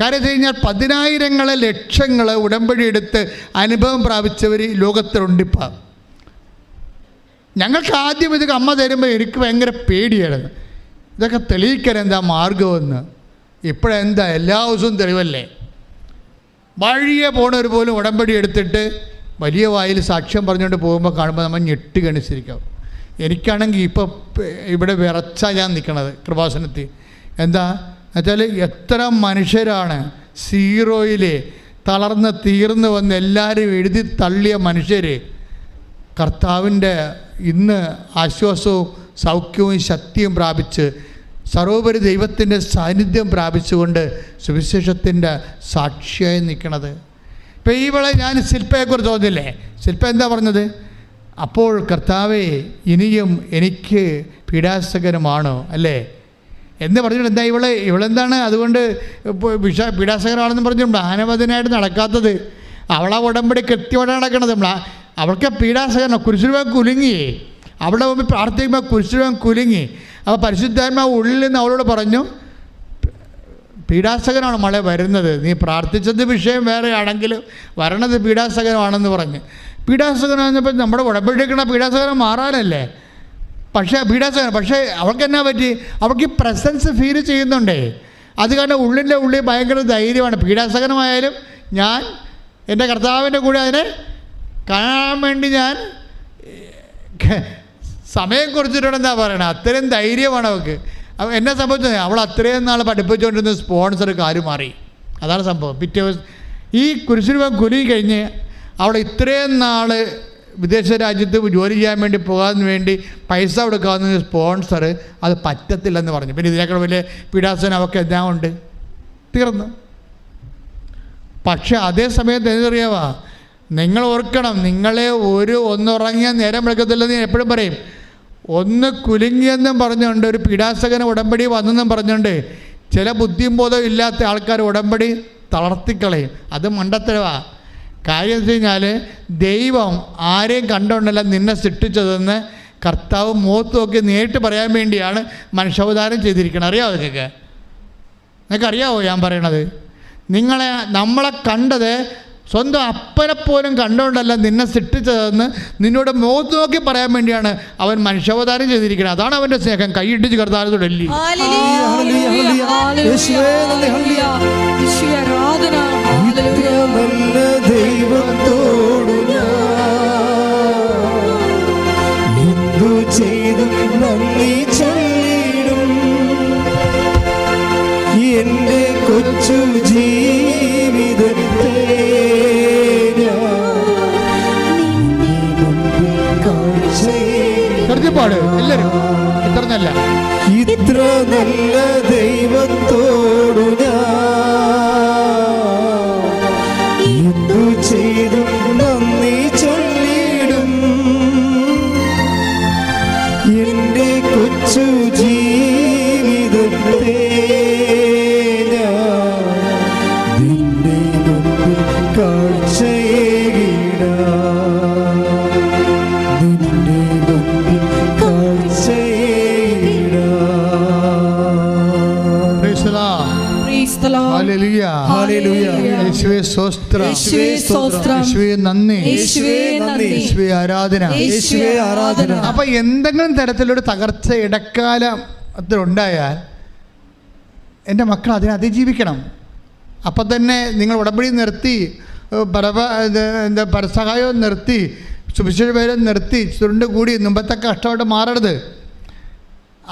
കാര്യം വെച്ച് കഴിഞ്ഞാൽ 10,000 ലക്ഷങ്ങൾ ഉടമ്പടി എടുത്ത് അനുഭവം പ്രാപിച്ചവർ ലോകത്തിലുണ്ടിപ്പോൾ. ഞങ്ങൾക്ക് ആദ്യം ഇത് അമ്മ തരുമ്പോൾ എനിക്ക് ഭയങ്കര പേടിയായിരുന്നു. ഇതൊക്കെ തെളിയിക്കാൻ എന്താ മാർഗമെന്ന്. ഇപ്പോഴെന്താ എല്ലാ ദിവസവും തെളിവല്ലേ. വഴിയെ പോണവർ പോലും ഉടമ്പടി എടുത്തിട്ട് വലിയ വായിൽ സാക്ഷ്യം പറഞ്ഞുകൊണ്ട് പോകുമ്പോൾ കാണുമ്പോൾ നമ്മൾ ഞെട്ടുകണിച്ചിരിക്കാം. എനിക്കാണെങ്കിൽ ഇപ്പോൾ ഇവിടെ വിറച്ചാൽ ഞാൻ നിൽക്കണത് കൃപാസനത്തിൽ. എന്താ എന്നുവെച്ചാൽ എത്ര മനുഷ്യരാണ് സീറോയിൽ തളർന്ന് തീർന്നു വന്ന് എല്ലാവരും എഴുതി തള്ളിയ മനുഷ്യർ കർത്താവിൻ്റെ ഇന്ന് ആശ്വാസവും സൗഖ്യവും ശക്തിയും പ്രാപിച്ച് സർവോപരി ദൈവത്തിൻ്റെ സാന്നിധ്യം പ്രാപിച്ചുകൊണ്ട് സുവിശേഷത്തിൻ്റെ സാക്ഷിയായി നിൽക്കണത്. ഇപ്പോൾ ഈ വേള ഞാൻ ശില്പയെക്കുറിച്ച് തോന്നില്ലേ? ശില്പ എന്താ പറഞ്ഞത്? അപ്പോൾ കർത്താവേ ഇനിയും എനിക്ക് പീഡാസകരമാണോ അല്ലേ എന്ന് പറഞ്ഞിട്ട് എന്താ ഇവളെന്താണ് അതുകൊണ്ട് പീഡാസകരമാണെന്ന് പറഞ്ഞു മ്ലാനവദനായിട്ട് നടക്കാത്തത്? അവളെ ഉടമ്പടി കൃത്യമായിട്ട് നടക്കണത്. അവൾക്ക് പീഡാസകരണം കുരിശുരൂപം കുലുങ്ങി. അവിടെ മുമ്പിൽ പ്രാർത്ഥിക്കുമ്പോൾ കുരിശുരൂപം കുലുങ്ങി. അപ്പോൾ പരിശുദ്ധാത്മാവ് ഉള്ളിൽ നിന്ന് അവളോട് പറഞ്ഞു, പീഡാസകനാണ് മളെ വരുന്നത്, നീ പ്രാർത്ഥിച്ചത് വിഷയം വേറെ ആണെങ്കിലും വരണത് പീഡാസകനമാണെന്ന് പറഞ്ഞ്. പീഡാസകനാണെന്നപ്പോൾ നമ്മുടെ ഉടമ്പടിക്കണ പീഡാസകനം മാറാനല്ലേ. പക്ഷേ അവൾക്ക് എന്നാ പറ്റി? അവൾക്ക് പ്രസൻസ് ഫീൽ ചെയ്യുന്നുണ്ടേ. അത് കാരണം ഉള്ളിൻ്റെ ഉള്ളിൽ ഭയങ്കര ധൈര്യമാണ്. പീഡാസകനമായാലും ഞാൻ എൻ്റെ കർത്താവിൻ്റെ കൂടെ അതിനെ കാണാൻ വേണ്ടി ഞാൻ സമയം കുറിച്ചിട്ടുണ്ടെന്നാ പറയണത്. അത്രയും ധൈര്യമാണ് അവൾക്ക്. എന്നെ സംഭവിച്ചത് അവൾ അത്രയും നാൾ പഠിപ്പിച്ചുകൊണ്ടിരുന്ന സ്പോൺസർ കാര്യം മാറി. അതാണ് സംഭവം. പിറ്റേ ദിവസം ഈ കുരിശുരൂപം കുലുങ്ങി കഴിഞ്ഞ് അവിടെ ഇത്രയും നാൾ വിദേശ രാജ്യത്ത് ജോലി ചെയ്യാൻ വേണ്ടി പോകാൻ വേണ്ടി പൈസ കൊടുക്കാവുന്ന സ്പോൺസർ അത് പറ്റത്തില്ലെന്ന് പറഞ്ഞു. പിന്നെ ഇതിനേക്കാൾ വലിയ പീഡാസനം അവർക്ക് എന്താ ഉണ്ട്, തീർന്നു. പക്ഷെ അതേ സമയത്ത് എന്തറിയാവാ, നിങ്ങൾ ഓർക്കണം, നിങ്ങളെ ഒന്നുറങ്ങിയ നേരം വിളിക്കത്തില്ലെന്ന് ഞാൻ എപ്പോഴും പറയും. ഒന്ന് കുലുങ്ങിയെന്നും പറഞ്ഞുകൊണ്ട് ഒരു പീഡാസകന ഉടമ്പടി വന്നെന്നും പറഞ്ഞുകൊണ്ട് ചില ബുദ്ധിയും ബോധവും ഇല്ലാത്ത ആൾക്കാർ ഉടമ്പടി തളർത്തിക്കളയും. അത് മണ്ടത്തരവാ. കാര്യം വെച്ച് കഴിഞ്ഞാൽ ദൈവം ആരെയും കണ്ടുകൊണ്ടല്ല നിന്നെ സൃഷ്ടിച്ചതെന്ന് കർത്താവ് മുഖത്ത് നോക്കി നേരിട്ട് പറയാൻ വേണ്ടിയാണ് മനുഷ്യാവതാരം ചെയ്തിരിക്കണം. അറിയാമോ നിങ്ങൾക്കറിയാവോ ഞാൻ പറയണത്? നമ്മളെ കണ്ടത് സ്വന്തം അപ്പനെപ്പോലും കണ്ടുകൊണ്ടല്ല നിന്നെ സൃഷ്ടിച്ചതെന്ന് നിന്നോട് മുഖത്ത് നോക്കി പറയാൻ വേണ്ടിയാണ് അവൻ മനുഷ്യാവതാരം ചെയ്തിരിക്കുന്നത്. അതാണ് അവൻ്റെ സ്നേഹം. കൈയിട്ടിച്ച് കർത്താവിനോടല്ലേ. എന്റെ കൊച്ചു ജീവിതത്തെ പാട് എല്ലാവരും ഇത്രന്നല്ല, ഇത്ര നല്ല ദൈവത്തോടു എന്തു ചെയ്തും നന്ദി ചൊല്ലിടും. എന്റെ കൊച്ചു ജീവിതത്തെ നിന്റെ മുമ്പിൽ കാഴ്ചയേകിടാം. ആരാധന. അപ്പൊ എന്തെങ്കിലും തരത്തിലൊരു തകർച്ച ഇടക്കാലത്തിലുണ്ടായാൽ എൻ്റെ മക്കൾ അതിനെ അതിജീവിക്കണം. അപ്പം തന്നെ നിങ്ങൾ ഉടമ്പടി നിർത്തി, പരസഹായവും നിർത്തി, സുവിശേഷ പേരും നിർത്തി ചുരുണ്ട് കൂടി മുമ്പത്തെ കഷ്ടമായിട്ട് മാറരുത്.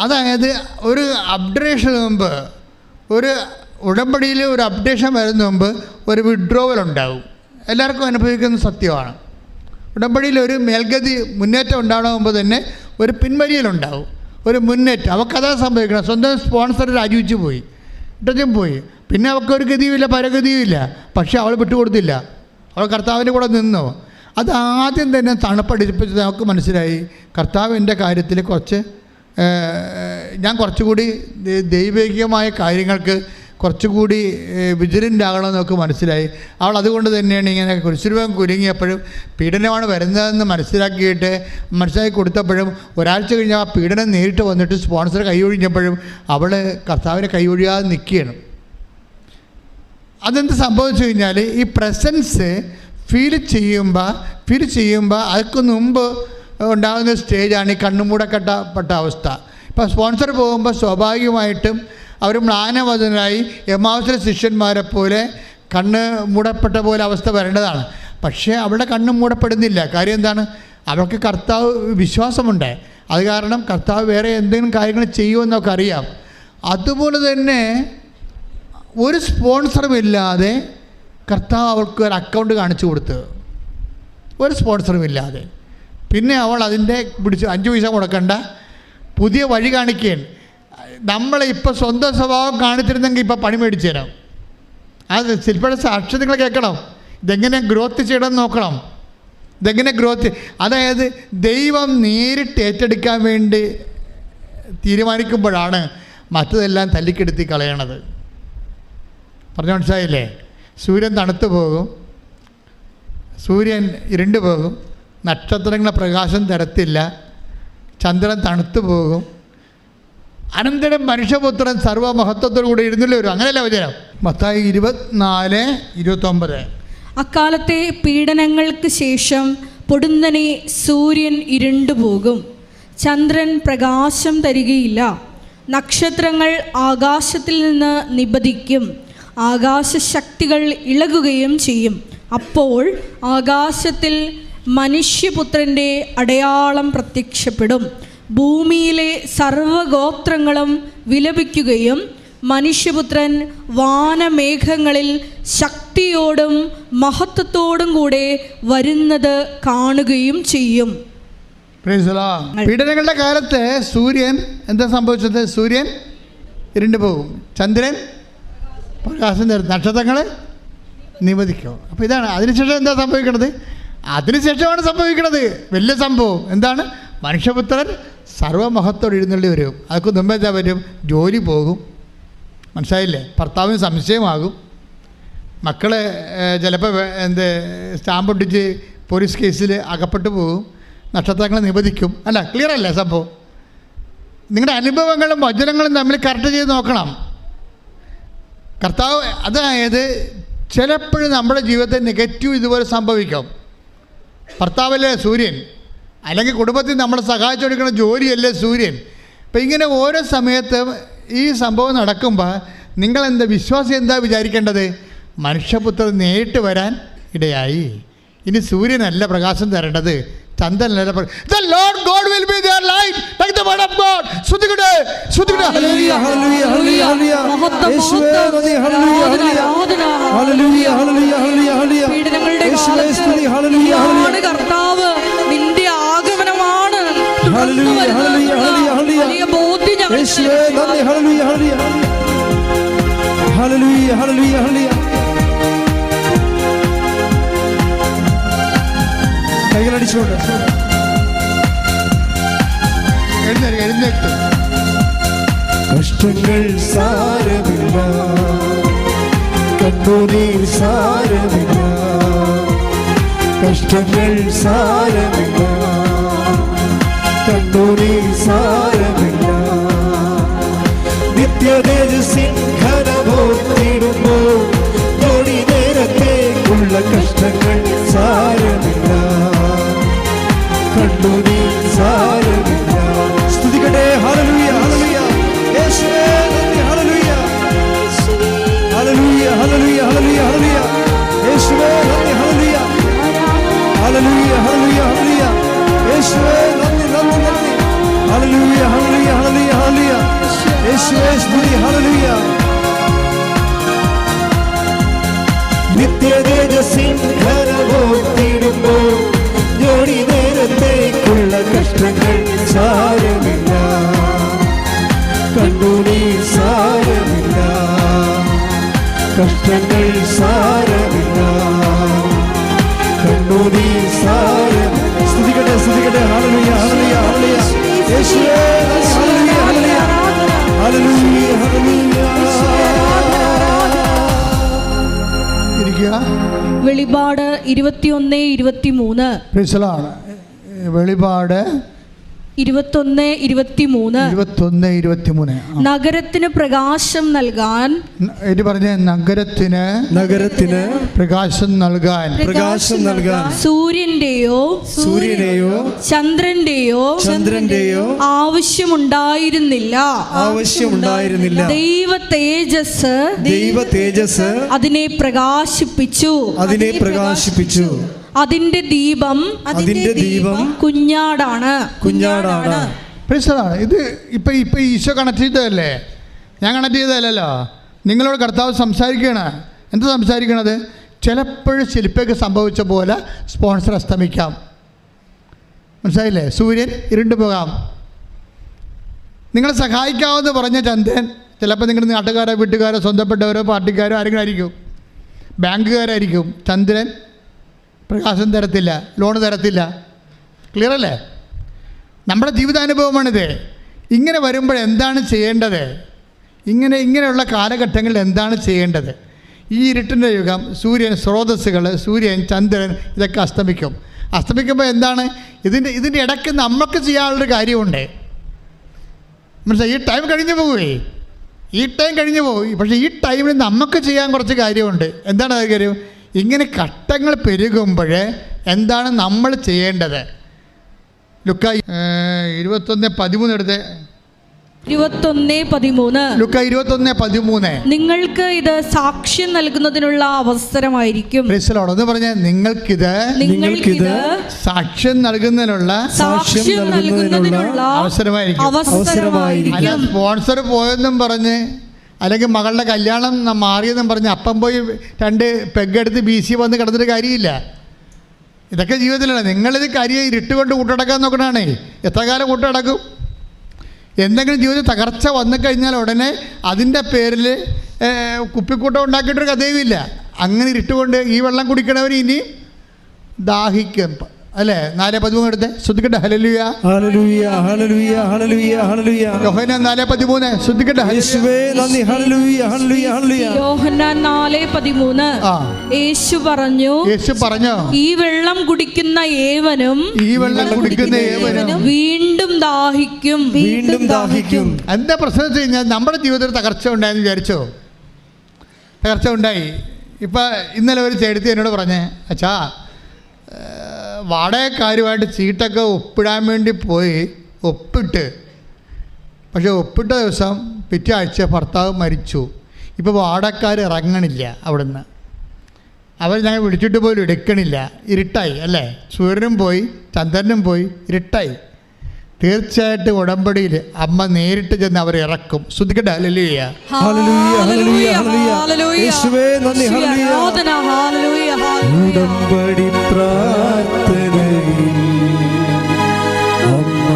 അതായത് ഒരു അപ്ഡേഷന് മുമ്പ്, ഒരു ഉടമ്പടിയിൽ ഒരു അപ്ഡേഷൻ വരുന്ന മുമ്പ് ഒരു വിഡ്രോവൽ ഉണ്ടാവും. എല്ലാവർക്കും അനുഭവിക്കുന്ന സത്യമാണ്. ഉടമ്പടിയിൽ ഒരു മേൽഗതി മുന്നേറ്റം ഉണ്ടാകുന്ന മുമ്പ് തന്നെ ഒരു പിൻവലിയലുണ്ടാവും, ഒരു മുന്നേറ്റം. അവൾക്കതാ സംഭവിക്കണം. സ്വന്തം സ്പോൺസർ രാജിവെച്ച് പോയി, ഇട്ടും പോയി. പിന്നെ അവൾക്കൊരു ഗതിയുമില്ല, പരഗതിയുമില്ല. പക്ഷേ അവൾ വിട്ടുകൊടുത്തില്ല, അവൾ കർത്താവിൻ്റെ കൂടെ നിന്നു. അത് ആദ്യം തന്നെ തണുപ്പടിപ്പിച്ചത് നമുക്ക് മനസ്സിലായി. കർത്താവിൻ്റെ കാര്യത്തിൽ ഞാൻ കുറച്ചുകൂടി ദൈവികമായ കാര്യങ്ങൾക്ക് കുറച്ചുകൂടി വിജിലൻ്റ് ആകണമെന്ന് നമുക്ക് മനസ്സിലായി. അവൾ അതുകൊണ്ട് തന്നെയാണ് ഇങ്ങനെ കുരിശുരൂപം കുലുങ്ങിയപ്പോഴും പീഡനമാണ് വരുന്നതെന്ന് മനസ്സിലാക്കി കൊടുത്തപ്പോഴും ഒരാഴ്ച കഴിഞ്ഞ് ആ പീഡനം നേരിട്ട് വന്നിട്ട് സ്പോൺസർ കൈയൊഴിഞ്ഞപ്പോഴും അവൾ കർത്താവിനെ കൈയൊഴിയാതെ നിൽക്കുകയാണ്. അതെന്ത് സംഭവിച്ചു കഴിഞ്ഞാൽ ഈ പ്രസൻസ് ഫീൽ ചെയ്യുമ്പോൾ അതിന് മുമ്പ് ഉണ്ടാകുന്ന സ്റ്റേജാണ് ഈ കണ്ണുമൂടപ്പെട്ട അവസ്ഥ. ഇപ്പോൾ സ്പോൺസർ പോകുമ്പോൾ സ്വാഭാവികമായിട്ടും അവർ മ്ലാനവതനായി എമ്മാവസിലെ ശിഷ്യന്മാരെ പോലെ കണ്ണ് മൂടപ്പെട്ട പോലെ അവസ്ഥ വരേണ്ടതാണ്. പക്ഷേ അവളുടെ കണ്ണ് മൂടപ്പെടുന്നില്ല. കാര്യം എന്താണ്? അവൾക്ക് കർത്താവ് വിശ്വാസമുണ്ട്. അത് കാരണം കർത്താവ് വേറെ എന്തെങ്കിലും കാര്യങ്ങൾ ചെയ്യുമെന്നൊക്കെ അറിയാം. അതുപോലെ തന്നെ ഒരു സ്പോൺസറുമില്ലാതെ കർത്താവ് അവൾക്ക് ഒരു അക്കൗണ്ട് കാണിച്ചു കൊടുത്ത്, ഒരു സ്പോൺസറുമില്ലാതെ. പിന്നെ അവൾ അതിൻ്റെ പിടിച്ച് 5 പൈസ മുടക്കണ്ട, പുതിയ വഴി കാണിക്കുകയാണ്. നമ്മളെ ഇപ്പോൾ സ്വന്തം സ്വഭാവം കാണിച്ചിരുന്നെങ്കിൽ ഇപ്പോൾ പണി മേടിച്ചു തരാം. അത് ശില്പയുടെ സാക്ഷി നിങ്ങൾ കേൾക്കണം. ഇതെങ്ങനെ ഗ്രോത്ത് ചെയ്യണമെന്ന് നോക്കണം. ഇതെങ്ങനെ ഗ്രോത്ത്, അതായത് ദൈവം നേരിട്ട് ഏറ്റെടുക്കാൻ വേണ്ടി തീരുമാനിക്കുമ്പോഴാണ് മറ്റതെല്ലാം തല്ലിക്കെടുത്തി കളയണത്. പറഞ്ഞു മനസ്സിലായില്ലേ? സൂര്യൻ തണുത്തു പോകും, സൂര്യൻ ഇരുണ്ടു പോകും, നക്ഷത്രങ്ങളെ പ്രകാശം തരത്തില്ല, ചന്ദ്രൻ തണുത്തു പോകും, അനന്തരം മനുഷ്യപുത്രൻ സർവ്വമഹത്വത്തോടു കൂടി ഇരുന്നില്ല വരും. അങ്ങനെയല്ല വചനം. മത്തായി 24:29. അക്കാലത്തെ പീഡനങ്ങൾക്ക് ശേഷം പൊടുന്നനെ സൂര്യൻ ഇരുണ്ടുപോകും, ചന്ദ്രൻ പ്രകാശം തരികയില്ല, നക്ഷത്രങ്ങൾ ആകാശത്തിൽ നിന്ന് നിബദിക്കും, ആകാശശക്തികൾ ഇളകുകയും ചെയ്യും. അപ്പോൾ ആകാശത്തിൽ മനുഷ്യപുത്രൻ്റെ അടയാളം പ്രത്യക്ഷപ്പെടും. ഭൂമിയിലെ സർവ്വഗോത്രങ്ങളും വിലപിക്കുകയും മനുഷ്യപുത്രൻ വാനമേഘങ്ങളിൽ ശക്തിയോടും മഹത്വത്തോടും കൂടെ വരുന്നത് കാണുകയും ചെയ്യും. പീഡനങ്ങളുടെ കാലത്ത് സൂര്യൻ എന്താ സംഭവിച്ചത്? സൂര്യൻ ഇരുണ്ടു പോകും, ചന്ദ്രൻ പ്രകാശം തരും, നക്ഷത്രങ്ങൾ നിവധിക്കും. അപ്പോൾ ഇതാണ്. അതിനുശേഷം എന്താ സംഭവിക്കണത്? അതിനുശേഷമാണ് സംഭവിക്കണത് വലിയ സംഭവം. എന്താണ്? മനുഷ്യപുത്രൻ സർവമഹത്തോടെ എഴുന്നള്ളി വരും. അതൊക്കെ മുമ്പ് എന്താ വരും? ജോലി പോകും, മനസ്സിലായില്ലേ? ഭർത്താവിന് സംശയമാകും, മക്കളെ ചിലപ്പോൾ സ്റ്റാമ്പ് ഒട്ടിച്ച് പോലീസ് കേസിൽ അകപ്പെട്ടു പോകും, നക്ഷത്രങ്ങൾ നിവധിക്കും. അല്ല, ക്ലിയർ അല്ലേ സംഭവം? നിങ്ങളുടെ അനുഭവങ്ങളും വചനങ്ങളും തമ്മിൽ കറക്റ്റ് ചെയ്ത് നോക്കണം. കർത്താവ് അതായത് ചിലപ്പോഴും നമ്മുടെ ജീവിതത്തിൽ നെഗറ്റീവ് ഇതുപോലെ സംഭവിക്കും. ഭർത്താവല്ലേ സൂര്യൻ, അല്ലെങ്കിൽ കുടുംബത്തിൽ നമ്മളെ സഹായിച്ചു കൊടുക്കുന്ന ജോലിയല്ലേ സൂര്യൻ. അപ്പം ഇങ്ങനെ ഓരോ സമയത്തും ഈ സംഭവം നടക്കുമ്പോൾ നിങ്ങളെന്താ വിശ്വാസി എന്താ വിചാരിക്കേണ്ടത്? മനുഷ്യപുത്രൻ നേരിട്ട് വരാൻ ഇടയായി. ഇനി സൂര്യനല്ല പ്രകാശം തരേണ്ടത്, ചന്ദ്രനല്ല. The Lord God will be their light, like the word of God. ശ്രുതികടേ ശ്രുതികടേ. ഹല്ലേലൂയ ഹല്ലേലൂയ ഹല്ലേലൂയ ഹല്ലേലൂയ. യേശുവേ നന്ദി. ഹല്ലേലൂയ ഹല്ലേലൂയ ഹല്ലേലൂയ ഹല്ലേലൂയ ഹല്ലേലൂയ. പീഡനങ്ങളുടെ യേശുവേ സ്തുതി. ഹല്ലേലൂയ ഹല്ലേലൂയ. കർത്താവ് നിന്റെ ആഗമനമാണ്. ഹല്ലേലൂയ ഹല്ലേലൂയ ഹല്ലേലൂയ. വലിയ ബോധ്യം ഞങ്ങൾ യേശുവേ നന്ദി. ഹല്ലേലൂയ ഹല്ലേലൂയ ഹല്ലേലൂയ ഹല്ലേലൂയ ഹല്ലേലൂയ. കൈകളടിച്ചുകൊണ്ട് എഴുന്നേറ്റ്. കഷ്ടങ്ങൾ സാരമില്ല, കണ്ണുനീർ സാരമില്ല. കഷ്ടങ്ങൾ സാരമില്ല, കണ്ണുനീർ സാരമില്ല. നിത്യതേജസ്സിൻ ഘനമോർത്തിടുമ്പോൾ ജോലി നേരത്തേക്കുള്ള കഷ്ടങ്ങൾ സാരമില്ല, കണ്ണുനീർ സാരമില്ല. സ്തുതിക്കട്ടെ. ഹല്ലേലൂയ ഹല്ലേലൂയ. യേശുവേ നന്ദി. ഹല്ലേലൂയ ഹല്ലേലൂയ ഹല്ലേലൂയ ഹല്ലേലൂയ ഹല്ലേലൂയ. യേശുവേ നന്ദി. ഹല്ലേലൂയ ഹല്ലേലൂയ ഹല്ലേലൂയ ഹല്ലേലൂയ. യേശുവേ നന്ദി നന്ദി നന്ദി. ഹല്ലേലൂയ ഹല്ലേലൂയ ഹല്ലേലൂയ ഹല്ലേലൂയ. യേശുവേ സ്തുതി. ഹല്ലേലൂയ. നിത്യതേജസ്സിൻ ഘനമോർത്തിടുമ്പോൾ ജോലി നേരത്തേക്കുള്ള കഷ്ടങ്ങൾ സാരമില്ല, കണ്ണുനീർ സാരമില്ല. കഷ്ടങ്ങൾ സാരമില്ല, കണ്ണുനീർ സാരമില്ല. സ്തുതിക്കട്ടെ സ്തുതിക്കട്ടെ. ഹല്ലേലൂയ ഹല്ലേലൂയ ഹല്ലേലൂയ. യേശുവേ ഹല്ലേലൂയ ഹല്ലേലൂയ ഹല്ലേലൂയ ഹല്ലേലൂയ. വെളിപാട് 21:23. വെളിപാട് 21:23. നഗരത്തിന് പ്രകാശം നൽകാൻ. ഇത് പറഞ്ഞ നഗരത്തിന് പ്രകാശം നൽകാൻ സൂര്യന്റെയോ ചന്ദ്രന്റെയോ ആവശ്യമുണ്ടായിരുന്നില്ല. ദൈവ തേജസ് അതിനെ പ്രകാശിപ്പിച്ചു. അതിന്റെ ദീപം കുഞ്ഞാടാണ്. ഇത് ഇപ്പൊ ഈശോ കണക്ട് ചെയ്തതല്ലേ, ഞാൻ കണക്ട് ചെയ്തതല്ലോ. നിങ്ങളോട് കർത്താവ് സംസാരിക്കുകയാണ്. എന്താ സംസാരിക്കണത്? ചിലപ്പോഴും ശില്പയ്ക്ക് സംഭവിച്ച പോലെ സ്പോൺസർ അസ്തമിക്കാം, മനസ്സിലായില്ലേ? സൂര്യൻ ഇരുണ്ടു പോകാം. നിങ്ങളെ സഹായിക്കാമെന്ന് പറഞ്ഞ ചന്ദ്രൻ ചിലപ്പോൾ നിങ്ങളുടെ നാട്ടുകാരോ വീട്ടുകാരോ സ്വന്തപ്പെട്ടവരോ പാർട്ടിക്കാരോ ആരെങ്കിലും ആയിരിക്കും, ബാങ്കുകാരായിരിക്കും. ചന്ദ്രൻ പ്രകാശം തരത്തില്ല, ലോൺ തരത്തില്ല. ക്ലിയർ അല്ലേ? നമ്മുടെ ജീവിതാനുഭവമാണിത്. ഇങ്ങനെ വരുമ്പോൾ എന്താണ് ചെയ്യേണ്ടത്? ഇങ്ങനെയുള്ള കാലഘട്ടങ്ങളിൽ എന്താണ് ചെയ്യേണ്ടത്? ഈ ഇരുട്ടിൻ്റെ യുഗം, സൂര്യൻ സ്രോതസ്സുകൾ, സൂര്യൻ ചന്ദ്രൻ ഇതൊക്കെ അസ്തമിക്കുമ്പോൾ എന്താണ് ഇതിൻ്റെ ഇടയ്ക്ക് നമുക്ക് ചെയ്യാനുള്ളൊരു കാര്യമുണ്ട്. മനസ്സിലായി? ഈ ടൈം കഴിഞ്ഞു പോകും. പക്ഷേ ഈ ടൈമിൽ നമുക്ക് ചെയ്യാൻ കുറച്ച് കാര്യമുണ്ട്. എന്താണ് അത് കാര്യം? ഇങ്ങനെ ഘട്ടങ്ങൾ പെരുകുമ്പോൾ എന്താണ് നമ്മൾ ചെയ്യേണ്ടത്? ലുക്ക 21:13 എടുത്ത്. 21:13. ലുക്ക 21:13. നിങ്ങൾക്ക് ഇത് സാക്ഷ്യം നൽകുന്നതിനുള്ള അവസരമായിരിക്കും. എന്ന് പറഞ്ഞ നിങ്ങൾക്കിത് സാക്ഷ്യം നൽകുന്നതിനുള്ള അവസരമായിരിക്കും. അല്ല സ്പോൺസർ പോയെന്നും പറഞ്ഞ് അല്ലെങ്കിൽ മകളുടെ കല്യാണം മാറിയെന്നും പറഞ്ഞ് അപ്പം പോയി 2 പെഗ്ഗെടുത്ത് BC വന്ന് കിടന്നിട്ട് കാര്യമില്ല. ഇതൊക്കെ ജീവിതത്തിലാണ്. നിങ്ങളിത് കാര്യം ഇരുട്ടുകൊണ്ട് കൂട്ടടക്കാൻ നോക്കണാണേ. എത്ര കാലം കൂട്ടടക്കും? എന്തെങ്കിലും ജീവിതത്തിൽ തകർച്ച വന്നു കഴിഞ്ഞാൽ ഉടനെ അതിൻ്റെ പേരിൽ കുപ്പിക്കൂട്ടം ഉണ്ടാക്കിയിട്ടൊരു കഥയുമില്ല. അങ്ങനെ ഇരുട്ടുകൊണ്ട് ഈ വെള്ളം കുടിക്കണവർ ഇനി ദാഹിക്കും അല്ലേ? 4:13 എടുത്ത് ശ്രദ്ധിക്കട്ടെ. ഹല്ലേലൂയ ഹല്ലേലൂയ ഹല്ലേലൂയ ഹല്ലേലൂയ ഹല്ലേലൂയ. യോഹന്നാൻ 4:13 ശ്രദ്ധിക്കട്ടെ. യേശുവേ നന്ദി. ഹല്ലേലൂയ ഹല്ലേലൂയ ഹല്ലേലൂയ. യോഹന്നാൻ 4:13 യേശു പറഞ്ഞു ഈ വെള്ളം കുടിക്കുന്ന ഏവനും വീണ്ടും ദാഹിക്കും. എന്താ പ്രശ്നം വെച്ച് കഴിഞ്ഞാൽ നമ്മുടെ ജീവിതത്തിൽ തകർച്ച ഉണ്ടായെന്ന് വിചാരിച്ചോ? തകർച്ച ഉണ്ടായി. ഇപ്പം ഇന്നലെ ഒരു ചേട്ടത്തി എന്നോട് പറഞ്ഞേ, അച്ഛാ വാടകക്കാരുമായിട്ട് ചീട്ടൊക്കെ ഒപ്പിടാൻ വേണ്ടി പോയി ഒപ്പിട്ട്, പക്ഷെ ഒപ്പിട്ട ദിവസം പിറ്റേ ആഴ്ച ഭർത്താവ് മരിച്ചു. ഇപ്പോൾ വാടകക്കാർ ഇറങ്ങണില്ല അവിടുന്ന്. അവർ ഞങ്ങൾ വിളിച്ചിട്ട് പോലും എടുക്കണില്ല. ഇരുട്ടായി അല്ലേ? സൂര്യനും പോയി, ചന്ദ്രനും പോയി, ഇരുട്ടായി. തീർച്ചയായിട്ടും ഉടമ്പടിയിൽ അമ്മ നേരിട്ട് ചെന്ന് അവരെ ഇറക്കും. ശ്രദ്ധിക്കട്ടെ. ഹല്ലേലൂയ ഹല്ലേലൂയ ഹല്ലേലൂയ ഹല്ലേലൂയ. യേശുവേ നന്ദി. ഹല്ലേലൂയ. ഉടമ്പടി പ്രാർത്ഥനയിൽ അമ്മ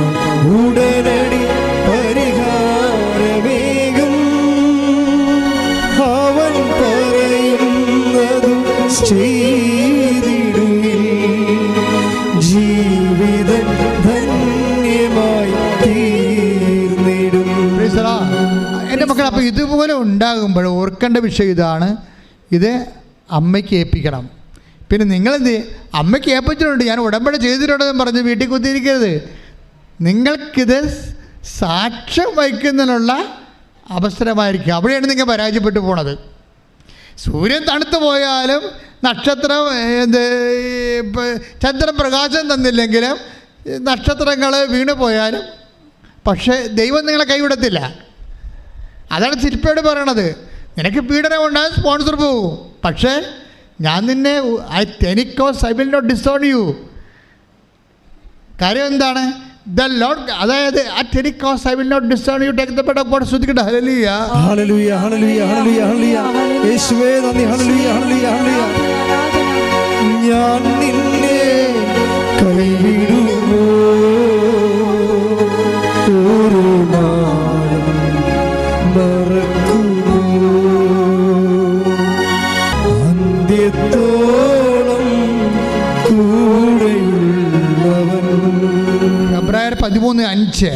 ഉടനടി പരിഹാരമേകും. അവൻ പറയുന്നതു ചെയ്തിടുകിൽ ജീവിതം ധന്യമായി തീർന്നിടും. എൻ്റെ മക്കൾ, അപ്പോൾ ഇതുപോലെ ഉണ്ടാകുമ്പോൾ ഓർക്കേണ്ട വിഷയം ഇതാണ്. ഇത് അമ്മയ്ക്ക് ഏൽപ്പിക്കണം. പിന്നെ നിങ്ങളെന്ത് അമ്മയ്ക്ക് ഏൽപ്പിച്ചിട്ടുണ്ട്, ഞാൻ ഉടമ്പടി ചെയ്തിട്ടുണ്ടെന്ന് പറഞ്ഞ് വീട്ടിൽ കുത്തിയിരിക്കരുത്. നിങ്ങൾക്കിത് സാക്ഷ്യം വഹിക്കുന്നതിനുള്ള അവസരമായിരിക്കും. അവിടെയാണ് നിങ്ങൾ പരാജയപ്പെട്ടു പോണത്. സൂര്യൻ തണുത്തു പോയാലും നക്ഷത്രം ചന്ദ്രൻ പ്രകാശം തന്നില്ലെങ്കിലും നക്ഷത്രങ്ങൾ വീണു പോയാലും പക്ഷേ ദൈവം നിങ്ങളെ കൈവിടത്തില്ല. അതാണ് ശില്പയോട് പറയണത്. നിനക്ക് പീഡനം ഉണ്ടാകും, സ്പോൺസർ പോകും, പക്ഷേ ഞാൻ നിന്നെ I will not disown you. കാര്യം എന്താണ്? The Lord, അതായത് at any cost I will not disown you. Take the bread of God. ശ്രദ്ധിക്കട്ടെ. ഹല്ലേലൂയ ഹല്ലേലൂയ ഹല്ലേലൂയ ഹല്ലേലൂയ ഹല്ലേലൂയ. യേശുവേ നന്ദി. ഹല്ലേലൂയ ഹല്ലേലൂയ ഹല്ലേലൂയ. ഞാൻ നിന്നെ കൈവിടുമോ ഒരു നാളും മറക്കുമോ അന്ത്യത്തോളം കൂടെയുള്ളവൻ. 13:5